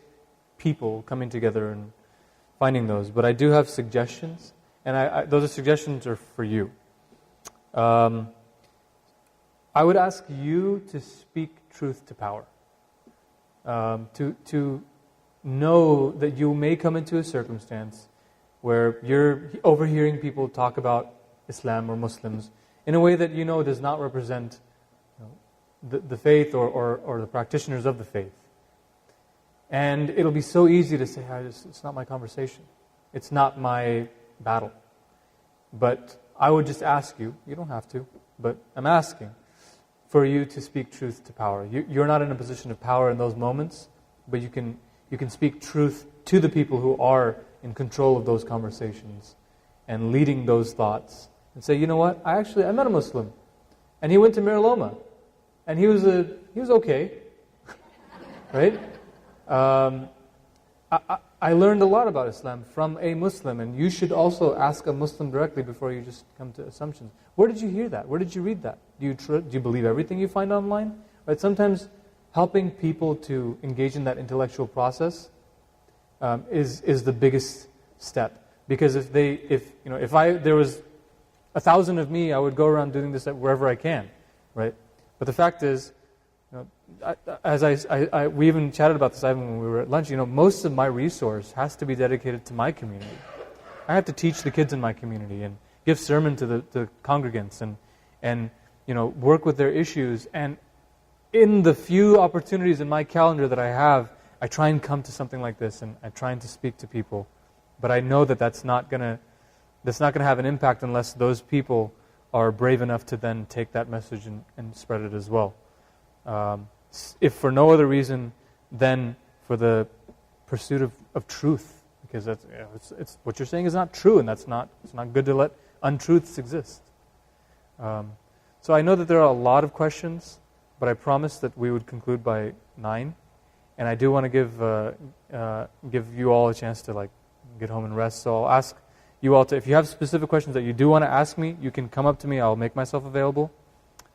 people coming together and finding those. But I do have suggestions, and those suggestions are for you. I would ask you to speak truth to power. To know that you may come into a circumstance where you're overhearing people talk about Islam or Muslims in a way that you know does not represent the faith or the practitioners of the faith. And it'll be so easy to say, it's not my conversation. It's not my battle. But I would just ask you, you don't have to, but I'm asking for you to speak truth to power. You're not in a position of power in those moments, but you can speak truth to the people who are in control of those conversations and leading those thoughts. And say, you know what? I met a Muslim, and he went to Mira Loma, and he was okay, right? I learned a lot about Islam from a Muslim, and you should also ask a Muslim directly before you just come to assumptions. Where did you hear that? Where did you read that? Do you believe everything you find online? Right? Sometimes helping people to engage in that intellectual process is the biggest step. Because if there was 1,000 of me, I would go around doing this wherever I can, right? But the fact is, we even chatted about this even when we were at lunch. Most of my resource has to be dedicated to my community. I have to teach the kids in my community and give sermon to the congregants and work with their issues. And in the few opportunities in my calendar that I have, I try and come to something like this, and I try to speak to people. But I know that's not gonna have an impact unless those people are brave enough to then take that message and spread it as well. If for no other reason than for the pursuit of truth, because it's what you're saying is not true, and it's not good to let untruths exist. So I know that there are a lot of questions, but I promised that we would conclude by 9, and I do want to give you all a chance to get home and rest. So I'll ask you all to, if you have specific questions that you do want to ask me, you can come up to me. I'll make myself available.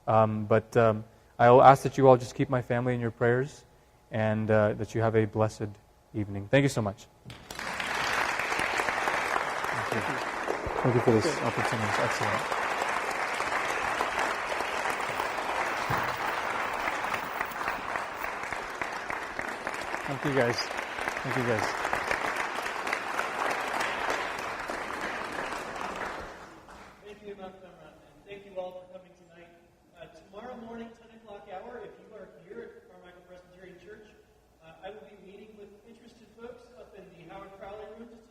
But I will ask that you all just keep my family in your prayers, and that you have a blessed evening. Thank you so much. Thank you for this opportunity. It's excellent. Thank you, guys. Thank you, guys. Thank you, Imam Kamran, and thank you all for coming tonight. Tomorrow morning, 10 o'clock hour, if you are here at Carmichael Presbyterian Church, I will be meeting with interested folks up in the Howard Crowley room just